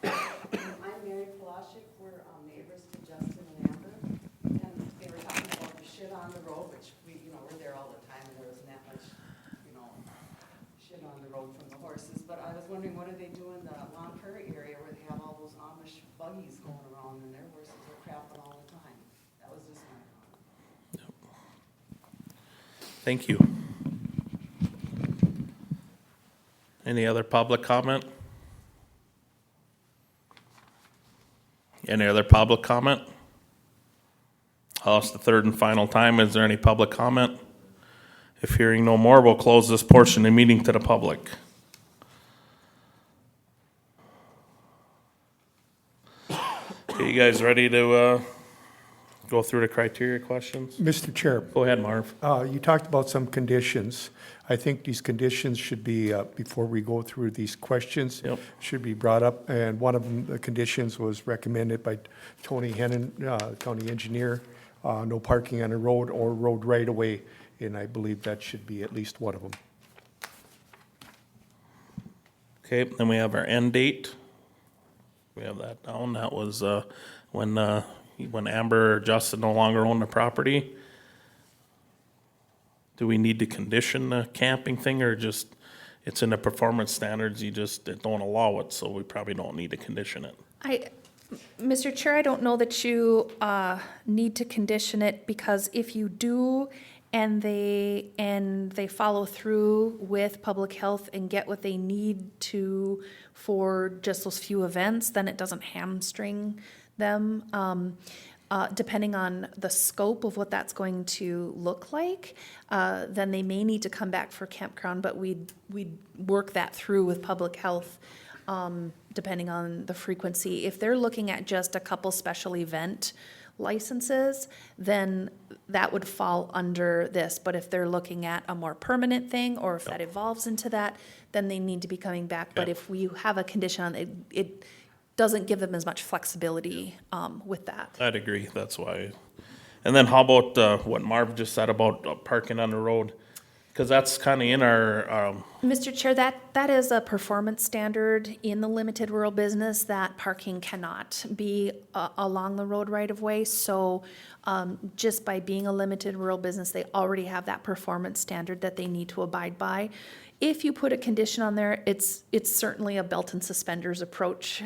[SPEAKER 11] I'm Mary Palashik. We're neighbors to Justin and Amber. And they were talking about the shit on the road, which we're there all the time, and there wasn't that much, shit on the road from the horses. But I was wondering, what do they do in the Long Prairie area where they have all those Amish buggies going around and their horses are crapping all the time? That was just my comment.
[SPEAKER 1] Thank you. Any other public comment? Any other public comment? I'll ask the third and final time. Is there any public comment? If hearing no more, we'll close this portion of the meeting to the public. Okay, you guys ready to go through the criteria questions?
[SPEAKER 6] Mr. Chair,
[SPEAKER 1] Go ahead, Marv.
[SPEAKER 6] you talked about some conditions. I think these conditions should be, before we go through these questions,
[SPEAKER 1] Yep.
[SPEAKER 6] should be brought up. And one of them, the conditions was recommended by Tony Hennon, county engineer, no parking on the road or road right away. And I believe that should be at least one of them.
[SPEAKER 1] Okay, then we have our end date. We have that down. That was when when Amber or Justin no longer own the property? Do we need to condition the camping thing, or just, it's in the performance standards, you just don't allow it, so we probably don't need to condition it?
[SPEAKER 4] Mr. Chair, I don't know that you need to condition it, because if you do and they follow through with public health and get what they need to for just those few events, then it doesn't hamstring them. Depending on the scope of what that's going to look like, then they may need to come back for campground, but we'd work that through with public health, depending on the frequency. If they're looking at just a couple special event licenses, then that would fall under this. But if they're looking at a more permanent thing, or if that evolves into that, then they need to be coming back. But if we have a condition on it, it doesn't give them as much flexibility with that.
[SPEAKER 1] I'd agree, that's why. And then how about what Marv just said about parking on the road? Because that's kind of in our,
[SPEAKER 4] Mr. Chair, that is a performance standard in the limited rural business, that parking cannot be along the road right of way. So just by being a limited rural business, they already have that performance standard that they need to abide by. If you put a condition on there, it's certainly a belt and suspenders approach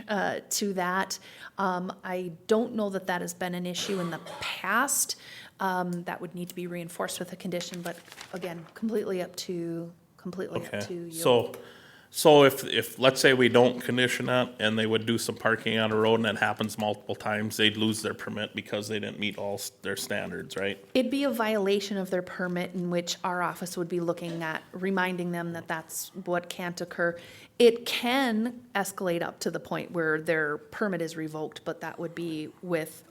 [SPEAKER 4] to that. I don't know that that has been an issue in the past. That would need to be reinforced with a condition, but again, completely up to you.
[SPEAKER 1] So if, let's say we don't condition that, and they would do some parking on the road, and it happens multiple times, they'd lose their permit because they didn't meet all their standards, right?
[SPEAKER 4] It'd be a violation of their permit, in which our office would be looking at, reminding them that that's what can't occur. It can escalate up to the point where their permit is revoked, but that would be with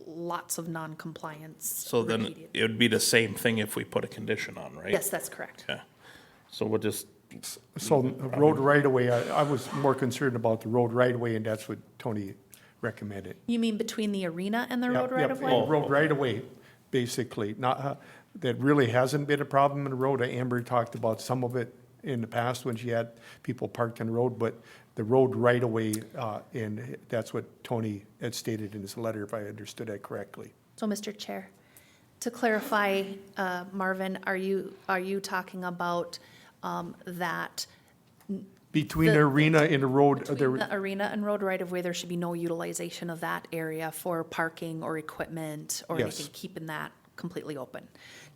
[SPEAKER 4] lots of non-compliance.
[SPEAKER 1] So then
[SPEAKER 4] remedial.
[SPEAKER 1] it would be the same thing if we put a condition on, right?
[SPEAKER 4] Yes, that's correct.
[SPEAKER 1] Okay. So we'll just,
[SPEAKER 6] So road right-of-way, I was more concerned about the road right-of-way, and that's what Tony recommended.
[SPEAKER 4] You mean between the arena and the road
[SPEAKER 6] Yep,
[SPEAKER 4] right
[SPEAKER 6] yep,
[SPEAKER 4] of way?
[SPEAKER 1] Oh,
[SPEAKER 6] road
[SPEAKER 1] okay.
[SPEAKER 6] right-of-way, basically, not, that really hasn't been a problem in the road. Amber talked about some of it in the past when she had people parked on the road, but the road right-of-way, and that's what Tony had stated in his letter, if I understood that correctly.
[SPEAKER 4] So, Mr. Chair, to clarify, Marvin, are you talking about that
[SPEAKER 6] Between the arena and the road,
[SPEAKER 4] between the arena and road right of way, there should be no utilization of that area for parking or equipment or
[SPEAKER 6] Yes.
[SPEAKER 4] anything, keeping that completely open,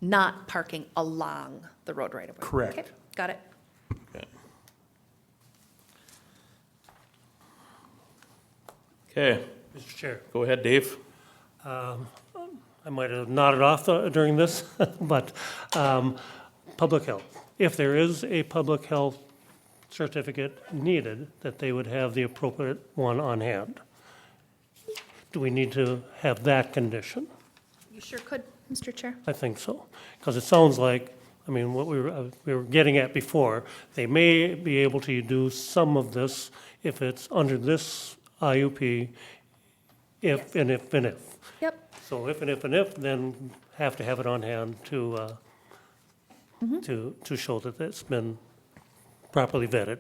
[SPEAKER 4] not parking along the road right of way?
[SPEAKER 6] Correct.
[SPEAKER 4] Okay, got it.
[SPEAKER 1] okay,
[SPEAKER 7] Mr. Chair,
[SPEAKER 1] go ahead, Dave.
[SPEAKER 7] I might have nodded off during this, but public health. If there is a public health certificate needed, that they would have the appropriate one on hand. Do we need to have that condition?
[SPEAKER 4] You sure could, Mr. Chair.
[SPEAKER 7] I think so, because it sounds like, I mean, what we were getting at before, they may be able to do some of this if it's under this IUP, if and if and if.
[SPEAKER 4] Yep.
[SPEAKER 7] So if and if and if, then have to have it on hand to show that it's been properly vetted.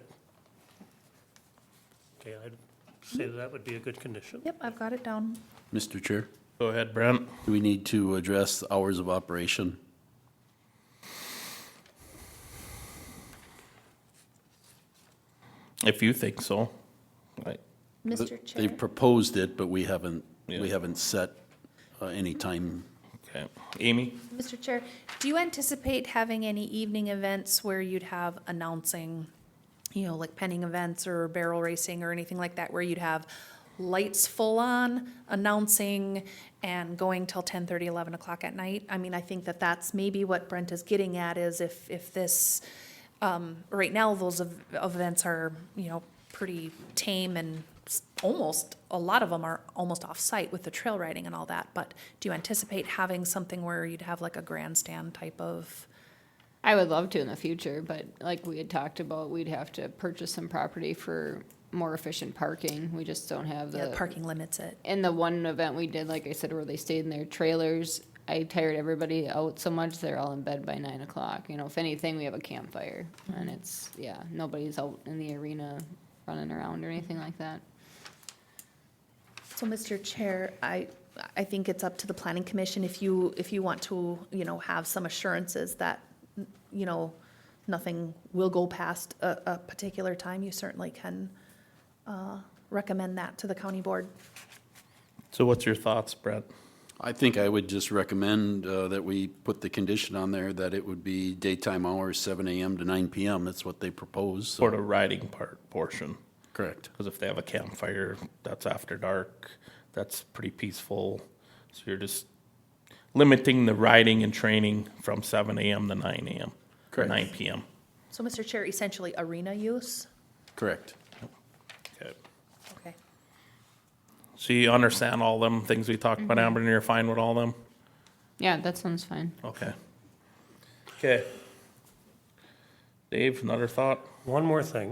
[SPEAKER 7] Okay, I'd say that would be a good condition.
[SPEAKER 4] Yep, I've got it down.
[SPEAKER 5] Mr. Chair,
[SPEAKER 1] Go ahead, Brent.
[SPEAKER 5] do we need to address the hours of operation?
[SPEAKER 1] If you think so. Right.
[SPEAKER 4] Mr. Chair.
[SPEAKER 5] They've proposed it, but we haven't
[SPEAKER 1] Yeah.
[SPEAKER 5] set any time.
[SPEAKER 1] Okay. Amy?
[SPEAKER 4] Mr. Chair, do you anticipate having any evening events where you'd have announcing, like penning events or barrel racing or anything like that, where you'd have lights full on, announcing and going till 10:30, 11 o'clock at night? I mean, I think that that's maybe what Brent is getting at, is if this, right now, those events are, pretty tame and almost, a lot of them are almost off-site with the trail riding and all that, but do you anticipate having something where you'd have like a grandstand type of?
[SPEAKER 2] I would love to in the future, but like we had talked about, we'd have to purchase some property for more efficient parking. We just don't have
[SPEAKER 4] Yeah,
[SPEAKER 2] the.
[SPEAKER 4] parking limits it.
[SPEAKER 2] In the one event we did, like I said, where they stayed in their trailers, I tired everybody out so much, they're all in bed by 9 o'clock. If anything, we have a campfire, and it's, nobody's out in the arena running around or anything like that.
[SPEAKER 4] So, Mr. Chair, I think it's up to the planning commission if you want to, have some assurances that, nothing will go past a particular time, you certainly can recommend that to the county board.
[SPEAKER 1] So what's your thoughts, Brett?
[SPEAKER 5] I think I would just recommend that we put the condition on there that it would be daytime hours, 7 AM to 9 PM. That's what they propose.
[SPEAKER 1] For the riding portion?
[SPEAKER 5] Correct.
[SPEAKER 1] Because if they have a campfire, that's after dark, that's pretty peaceful. So you're just limiting the riding and training from 7 AM to 9 AM, or
[SPEAKER 5] Correct.
[SPEAKER 1] 9 PM.
[SPEAKER 4] So, Mr. Chair, essentially arena use?
[SPEAKER 5] Correct.
[SPEAKER 1] Okay.
[SPEAKER 4] Okay.
[SPEAKER 1] So you understand all them things we talked about, Amber, and you're fine with all them?
[SPEAKER 2] Yeah, that sounds fine.
[SPEAKER 1] Okay. Okay. Dave, another thought?
[SPEAKER 7] One more thing.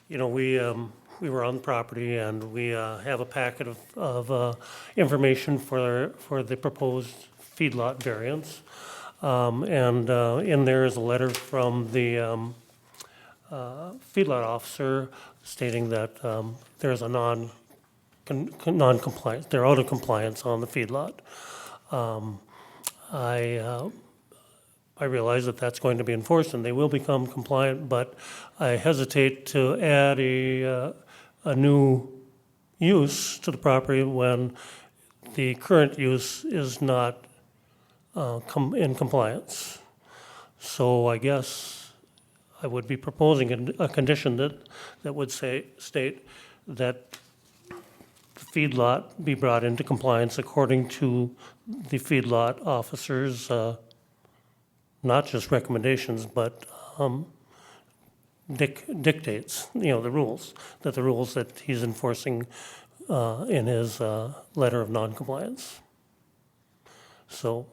[SPEAKER 7] We were on the property and we have a packet of information for the proposed feedlot variance. And in there is a letter from the feedlot officer stating that there's a non-compliance, they're out of compliance on the feedlot. I realize that that's going to be enforced and they will become compliant, but I hesitate to add a new use to the property when the current use is not in compliance. So I guess I would be proposing a condition that would state that the feedlot be brought into compliance according to the feedlot officer's not just recommendations, but dictates, the rules that he's enforcing in his letter of noncompliance. So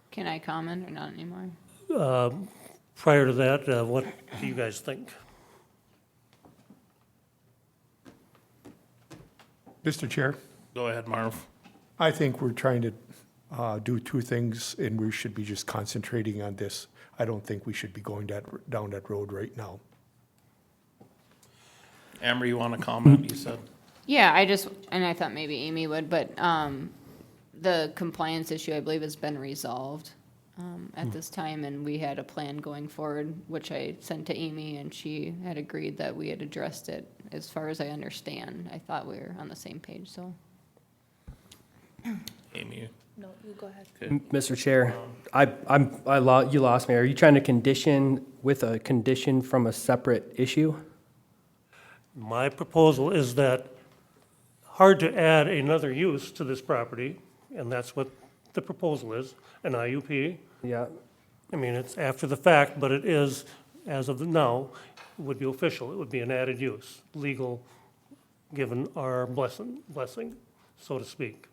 [SPEAKER 2] Can I comment or not anymore?
[SPEAKER 7] prior to that, what do you guys think?
[SPEAKER 6] Mr. Chair,
[SPEAKER 1] Go ahead, Marv.
[SPEAKER 6] I think we're trying to do two things, and we should be just concentrating on this. I don't think we should be going down that road right now.
[SPEAKER 1] Amber, you want to comment, you said?
[SPEAKER 2] Yeah, I thought maybe Amy would, but the compliance issue, I believe, has been resolved at this time, and we had a plan going forward, which I sent to Amy, and she had agreed that we had addressed it, as far as I understand. I thought we were on the same page, so.
[SPEAKER 1] Amy?
[SPEAKER 4] No, you go ahead.
[SPEAKER 8] Mr. Chair, you lost me. Are you trying to condition with a condition from a separate issue?
[SPEAKER 7] My proposal is that hard to add another use to this property, and that's what the proposal is, an IUP.
[SPEAKER 8] Yeah.
[SPEAKER 7] I mean, it's after the fact, but it is, as of now, it would be official. It would be an added use, legal, given our blessing, so to speak.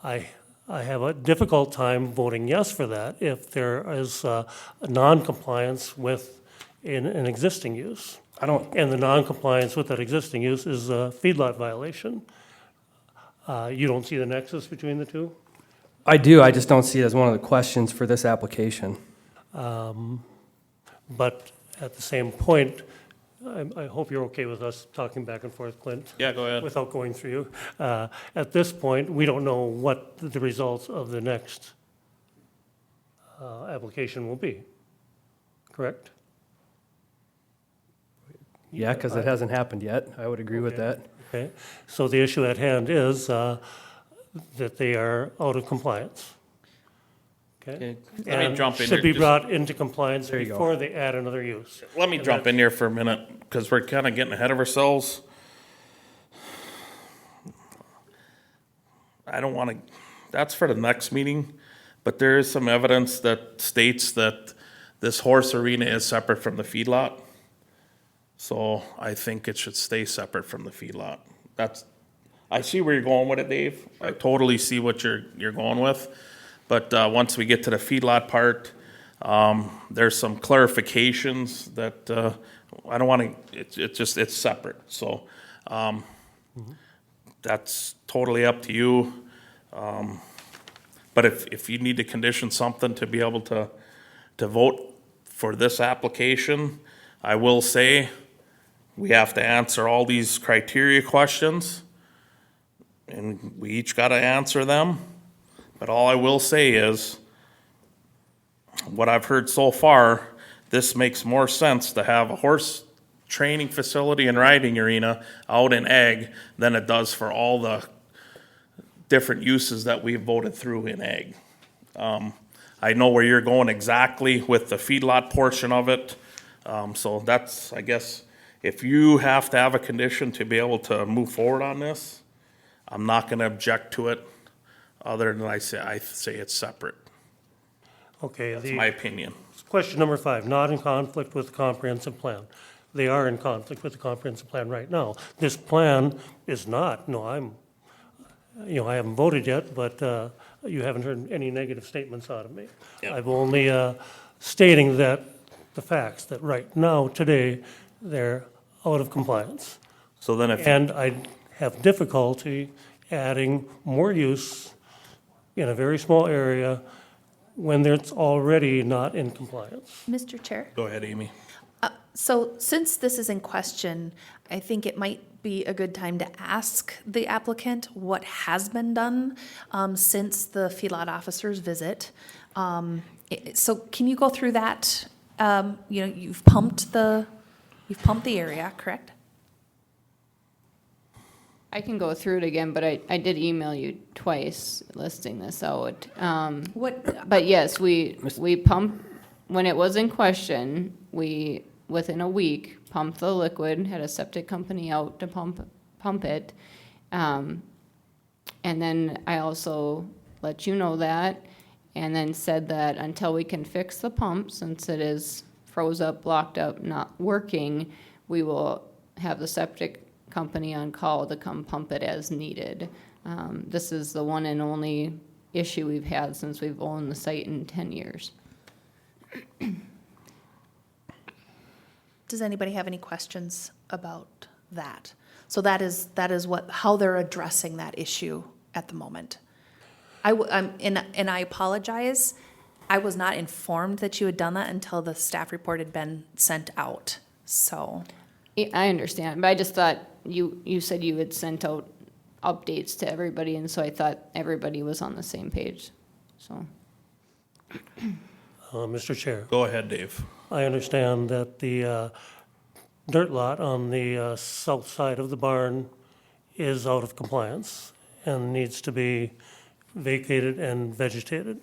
[SPEAKER 7] I have a difficult time voting yes for that if there is a non-compliance with an existing use. And the non-compliance with that existing use is a feedlot violation. You don't see the nexus between the two?
[SPEAKER 8] I do, I just don't see it as one of the questions for this application.
[SPEAKER 7] But at the same point, I hope you're okay with us talking back and forth, Clint.
[SPEAKER 1] Yeah, go ahead.
[SPEAKER 7] Without going through you. At this point, we don't know what the results of the next application will be, correct?
[SPEAKER 8] Yeah, because it hasn't happened yet. I would agree with that.
[SPEAKER 7] Okay, so the issue at hand is that they are out of compliance. Okay?
[SPEAKER 1] Let me
[SPEAKER 7] And
[SPEAKER 1] jump in
[SPEAKER 7] should
[SPEAKER 1] here
[SPEAKER 7] be
[SPEAKER 1] just-
[SPEAKER 7] brought into compliance
[SPEAKER 8] There you go.
[SPEAKER 7] before they add another use.
[SPEAKER 1] Let me jump in here for a minute, because we're kind of getting ahead of ourselves. I don't want to, that's for the next meeting, but there is some evidence that states that this horse arena is separate from the feedlot. So I think it should stay separate from the feedlot. I see where you're going with it, Dave. I totally see what you're going with. But once we get to the feedlot part, there's some clarifications that I don't want to, it's separate. So that's totally up to you. But if you need to condition something to be able to vote for this application, I will say we have to answer all these criteria questions. and we each got to answer them. But all I will say is, what I've heard so far, this makes more sense to have a horse training facility and riding arena out in ag than it does for all the different uses that we've voted through in ag. I know where you're going exactly with the feedlot portion of it. So that's, I guess, if you have to have a condition to be able to move forward on this, I'm not gonna object to it, other than I say it's separate.
[SPEAKER 7] Okay,
[SPEAKER 1] That's my opinion.
[SPEAKER 7] question number 5, not in conflict with the comprehensive plan. They are in conflict with the comprehensive plan right now. This plan is not, no, I haven't voted yet, but you haven't heard any negative statements out of me.
[SPEAKER 1] Yep.
[SPEAKER 7] I'm only stating that, the facts, that right now, today, they're out of compliance.
[SPEAKER 1] So then if,
[SPEAKER 7] And I have difficulty adding more use in a very small area when it's already not in compliance.
[SPEAKER 4] Mr. Chair?
[SPEAKER 1] go ahead, Amy.
[SPEAKER 4] So since this is in question, I think it might be a good time to ask the applicant what has been done since the feedlot officer's visit. So can you go through that? You've pumped the area, correct?
[SPEAKER 2] I can go through it again, but I did email you twice listing this out. But yes, we pumped, when it was in question, we, within a week, pumped the liquid, had a septic company out to pump it. And then I also let you know that, and then said that until we can fix the pump, since it is froze up, blocked up, not working, we will have the septic company on call to come pump it as needed. This is the one and only issue we've had since we've owned the site in 10 years.
[SPEAKER 4] Does anybody have any questions about that? So that is how they're addressing that issue at the moment. And I apologize, I was not informed that you had done that until the staff report had been sent out, so.
[SPEAKER 2] I understand, but I just thought you said you had sent out updates to everybody, and so I thought everybody was on the same page, so.
[SPEAKER 7] Mr. Chair,
[SPEAKER 1] Go ahead, Dave.
[SPEAKER 7] I understand that the dirt lot on the south side of the barn is out of compliance and needs to be vacated and vegetated,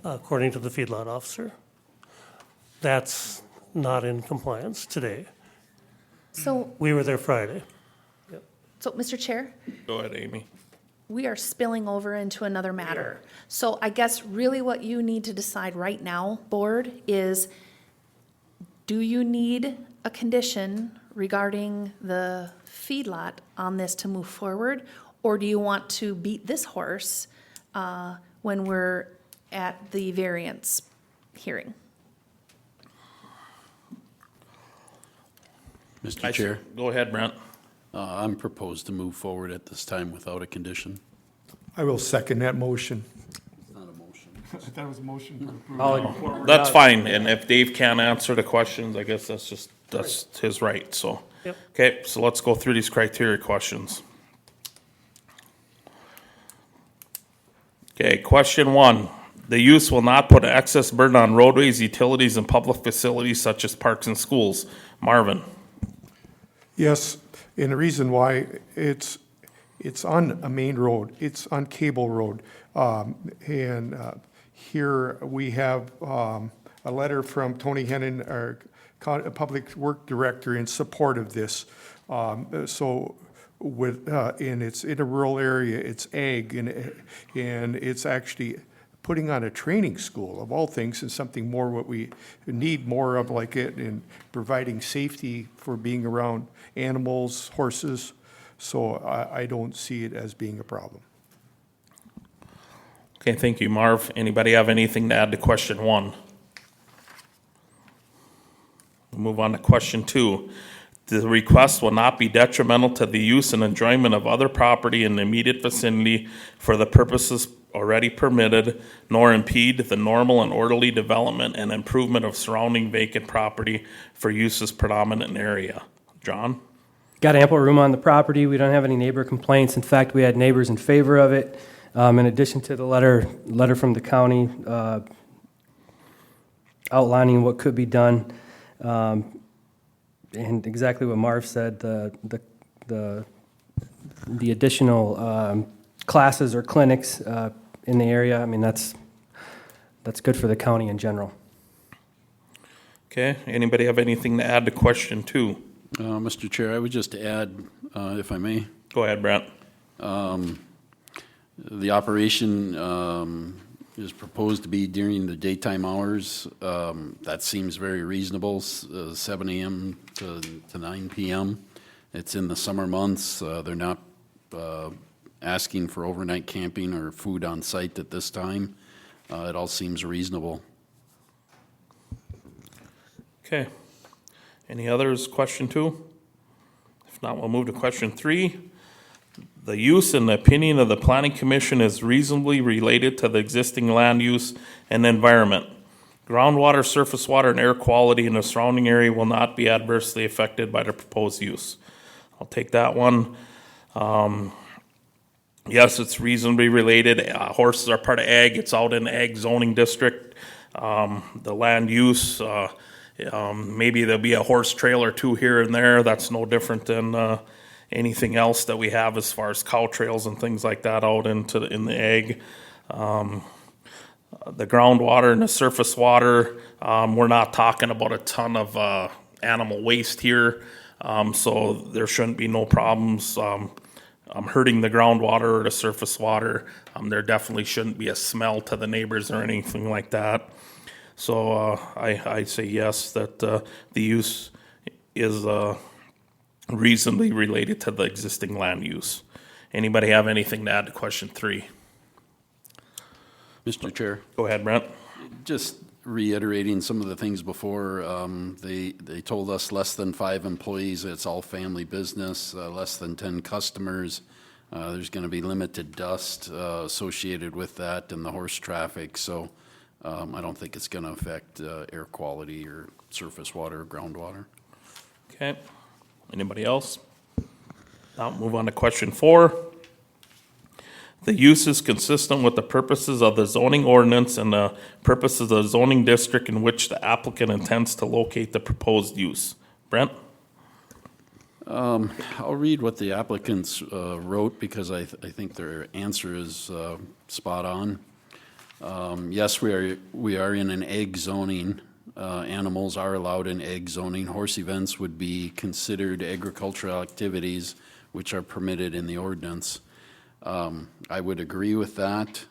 [SPEAKER 7] according to the feedlot officer. That's not in compliance today.
[SPEAKER 4] So,
[SPEAKER 7] We were there Friday.
[SPEAKER 4] Mr. Chair,
[SPEAKER 1] Go ahead, Amy.
[SPEAKER 4] we are spilling over into another matter. So I guess really what you need to decide right now, board, is do you need a condition regarding the feedlot on this to move forward? Or do you want to beat this horse when we're at the variance hearing?
[SPEAKER 5] Mr. Chair,
[SPEAKER 1] Go ahead, Brent.
[SPEAKER 5] I'm proposed to move forward at this time without a condition.
[SPEAKER 6] I will second that motion.
[SPEAKER 5] It's not a motion.
[SPEAKER 6] I thought it was a motion to approve.
[SPEAKER 1] That's fine, and if Dave can't answer the questions, I guess that's his right, so.
[SPEAKER 7] Yep.
[SPEAKER 1] Okay, so let's go through these criteria questions. Okay, question 1. The use will not put an excess burden on roadways, utilities, and public facilities such as parks and schools. Marvin?
[SPEAKER 6] Yes, and the reason why, it's on a main road, it's on Cable Road. And here we have a letter from Tony Hennon, our Public Work Director, in support of this. So with, and it's in a rural area, it's ag, and it's actually putting on a training school of all things, and something more what we need more of like it, in providing safety for being around animals, horses. So I don't see it as being a problem.
[SPEAKER 1] Okay, thank you, Marv. Anybody have anything to add to question 1? We'll move on to question 2. The request will not be detrimental to the use and enjoyment of other property in the immediate vicinity for the purposes already permitted, nor impede the normal and orderly development and improvement of surrounding vacant property for uses predominant area. John?
[SPEAKER 8] Got ample room on the property. We don't have any neighbor complaints. In fact, we had neighbors in favor of it. In addition to the letter from the county outlining what could be done. And exactly what Marv said, the additional classes or clinics in the area, I mean, that's good for the county in general.
[SPEAKER 1] Okay, anybody have anything to add to question 2?
[SPEAKER 5] Mr. Chair, I would just add, if I may,
[SPEAKER 1] Go ahead, Brent.
[SPEAKER 5] the operation is proposed to be during the daytime hours. That seems very reasonable, 7 a.m. to 9 p.m. It's in the summer months. They're not asking for overnight camping or food on site at this time. It all seems reasonable.
[SPEAKER 1] Okay. Any others, question 2? If not, we'll move to question 3. The use and the opinion of the Planning Commission is reasonably related to the existing land use and environment. Groundwater, surface water, and air quality in the surrounding area will not be adversely affected by the proposed use. I'll take that one. Yes, it's reasonably related. Horses are part of ag. It's out in the ag zoning district. The land use, maybe there'll be a horse trail or 2 here and there. That's no different than anything else that we have as far as cow trails and things like that out in the ag. The groundwater and the surface water, we're not talking about a ton of animal waste here, so there shouldn't be no problems hurting the groundwater or the surface water. There definitely shouldn't be a smell to the neighbors or anything like that. So I say yes, that the use is reasonably related to the existing land use. Anybody have anything to add to question 3?
[SPEAKER 5] Mr. Chair,
[SPEAKER 1] Go ahead, Brent.
[SPEAKER 5] just reiterating some of the things before, they told us less than 5 employees, it's all family business, less than 10 customers. There's going to be limited dust associated with that and the horse traffic, so I don't think it's going to affect air quality or surface water or groundwater.
[SPEAKER 1] Okay. Anybody else? Now move on to question 4. The use is consistent with the purposes of the zoning ordinance and the purposes of the zoning district in which the applicant intends to locate the proposed use. Brent?
[SPEAKER 5] I'll read what the applicants wrote because I think their answer is spot on. Yes, we are in an ag zoning. Animals are allowed in ag zoning. Horse events would be considered agricultural activities which are permitted in the ordinance. I would agree with that.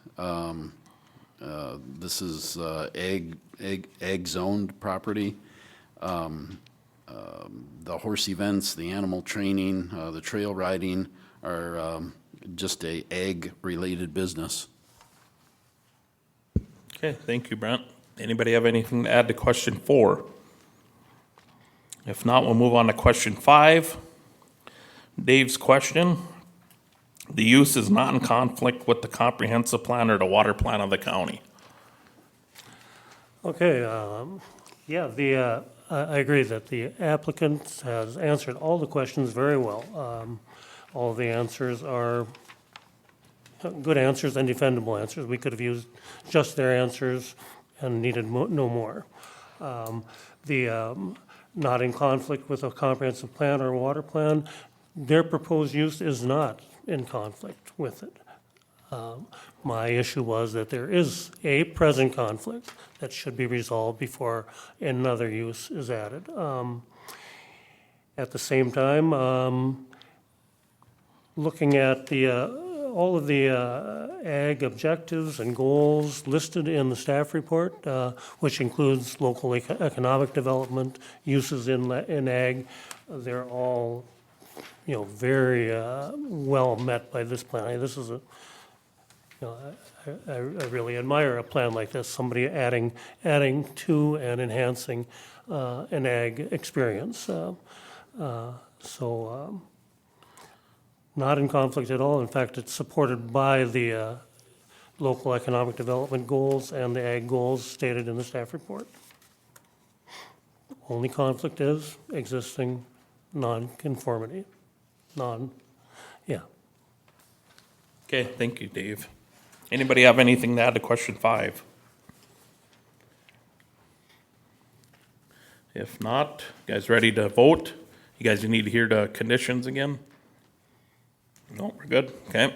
[SPEAKER 5] This is ag zoned property. The horse events, the animal training, the trail riding are just a ag related business.
[SPEAKER 1] Okay, thank you, Brent. Anybody have anything to add to question 4? If not, we'll move on to question 5. Dave's question. The use is not in conflict with the comprehensive plan or the water plan of the county.
[SPEAKER 7] Okay, yeah, I agree that the applicant has answered all the questions very well. All of the answers are good answers and defendable answers. We could have used just their answers and needed no more. Not in conflict with a comprehensive plan or water plan, their proposed use is not in conflict with it. My issue was that there is a present conflict that should be resolved before another use is added. At the same time, looking at all of the ag objectives and goals listed in the staff report, which includes local economic development, uses in ag, they're all, very well met by this plan. This is I really admire a plan like this, somebody adding to and enhancing an ag experience. Not in conflict at all. In fact, it's supported by the local economic development goals and the ag goals stated in the staff report. Only conflict is existing non-conformity, yeah.
[SPEAKER 1] Okay, thank you, Dave. Anybody have anything to add to question 5? If not, you guys ready to vote? You guys need to hear the conditions again? No, we're good, okay.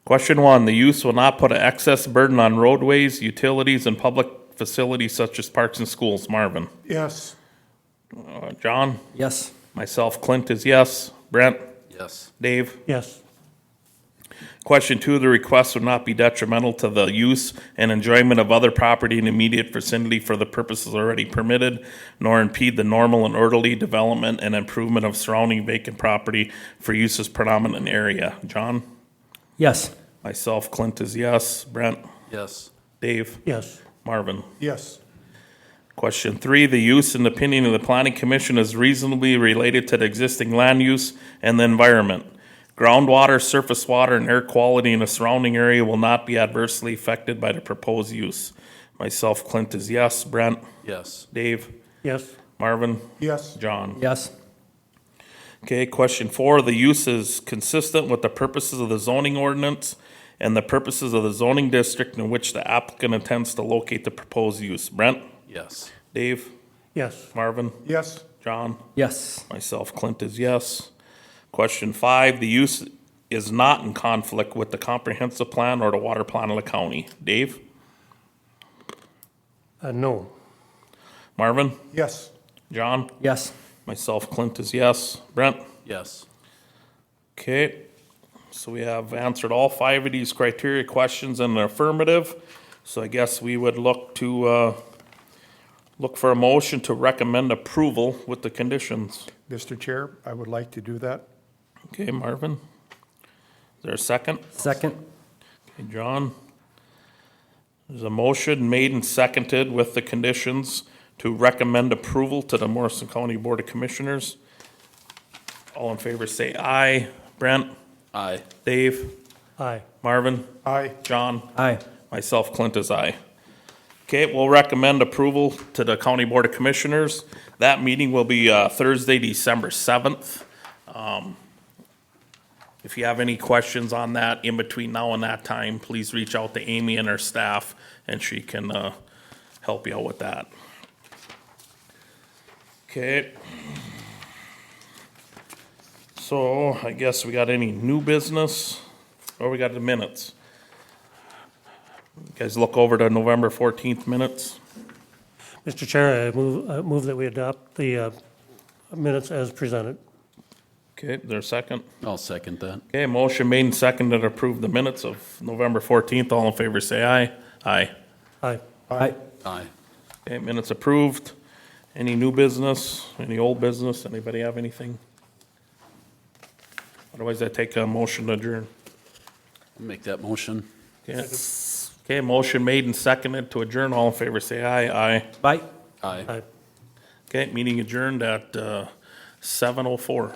[SPEAKER 1] Question 1, the use will not put an excess burden on roadways, utilities, and public facilities such as parks and schools. Marvin?
[SPEAKER 6] Yes.
[SPEAKER 1] John?
[SPEAKER 8] Yes.
[SPEAKER 1] Myself, Clint is yes. Brent?
[SPEAKER 5] Yes.
[SPEAKER 1] Dave?
[SPEAKER 7] Yes,
[SPEAKER 1] Question 2, the request would not be detrimental to the use and enjoyment of other property in immediate vicinity for the purposes already permitted, nor impede the normal and orderly development and improvement of surrounding vacant property for uses predominant area. John?
[SPEAKER 8] Yes.
[SPEAKER 1] Myself, Clint is yes. Brent?
[SPEAKER 5] Yes.
[SPEAKER 1] Dave?
[SPEAKER 7] yes,
[SPEAKER 1] Marvin?
[SPEAKER 6] Yes.
[SPEAKER 1] Question 3, the use and opinion of the planning commission is reasonably related to the existing land use and the environment. Groundwater, surface water, and air quality in the surrounding area will not be adversely affected by the proposed use. Myself, Clint is yes. Brent?
[SPEAKER 5] Yes.
[SPEAKER 1] Dave?
[SPEAKER 7] yes,
[SPEAKER 1] Marvin?
[SPEAKER 6] Yes.
[SPEAKER 1] John?
[SPEAKER 8] Yes.
[SPEAKER 1] Okay, question 4, the use is consistent with the purposes of the zoning ordinance and the purposes of the zoning district in which the applicant intends to locate the proposed use. Brent?
[SPEAKER 5] Yes.
[SPEAKER 1] Dave?
[SPEAKER 7] yes,
[SPEAKER 1] Marvin?
[SPEAKER 6] Yes.
[SPEAKER 1] John?
[SPEAKER 8] Yes.
[SPEAKER 1] Myself, Clint is yes. Question 5, the use is not in conflict with the comprehensive plan or the water plan of the county. Dave?
[SPEAKER 7] no,
[SPEAKER 1] Marvin?
[SPEAKER 6] Yes.
[SPEAKER 1] John?
[SPEAKER 8] Yes.
[SPEAKER 1] Myself, Clint is yes. Brent?
[SPEAKER 5] Yes.
[SPEAKER 1] Okay, so we have answered all 5 of these criteria questions in the affirmative. So I guess we would look for a motion to recommend approval with the conditions.
[SPEAKER 6] Mr. Chair, I would like to do that.
[SPEAKER 1] Okay, Marvin? Is there a second?
[SPEAKER 8] Second.
[SPEAKER 1] Okay, John? There's a motion made and seconded with the conditions to recommend approval to the Morrison County Board of Commissioners. All in favor say aye. Brent?
[SPEAKER 5] Aye.
[SPEAKER 1] Dave?
[SPEAKER 7] aye,
[SPEAKER 1] Marvin?
[SPEAKER 6] Aye.
[SPEAKER 1] John?
[SPEAKER 8] Aye.
[SPEAKER 1] Myself, Clint is aye. Okay, we'll recommend approval to the County Board of Commissioners. That meeting will be Thursday, December 7th. If you have any questions on that in between now and that time, please reach out to Amy and her staff, and she can help you out with that. Okay. So I guess we got any new business, or we got the minutes? You guys look over the November 14th minutes.
[SPEAKER 7] Mr. Chair, I move that we adopt the minutes as presented.
[SPEAKER 1] Okay, is there a second?
[SPEAKER 5] I'll second that.
[SPEAKER 1] Okay, motion made and seconded to approve the minutes of November 14th. All in favor say aye. Aye.
[SPEAKER 7] Aye,
[SPEAKER 8] Aye.
[SPEAKER 5] Aye.
[SPEAKER 1] Okay, minutes approved. Any new business, any old business? Anybody have anything? Otherwise, I take a motion to adjourn.
[SPEAKER 5] I'll make that motion.
[SPEAKER 1] Okay. Okay, motion made and seconded to adjourn. All in favor say aye. Aye.
[SPEAKER 8] Bye.
[SPEAKER 5] Aye.
[SPEAKER 7] aye.
[SPEAKER 1] Okay, meeting adjourned at 7:04.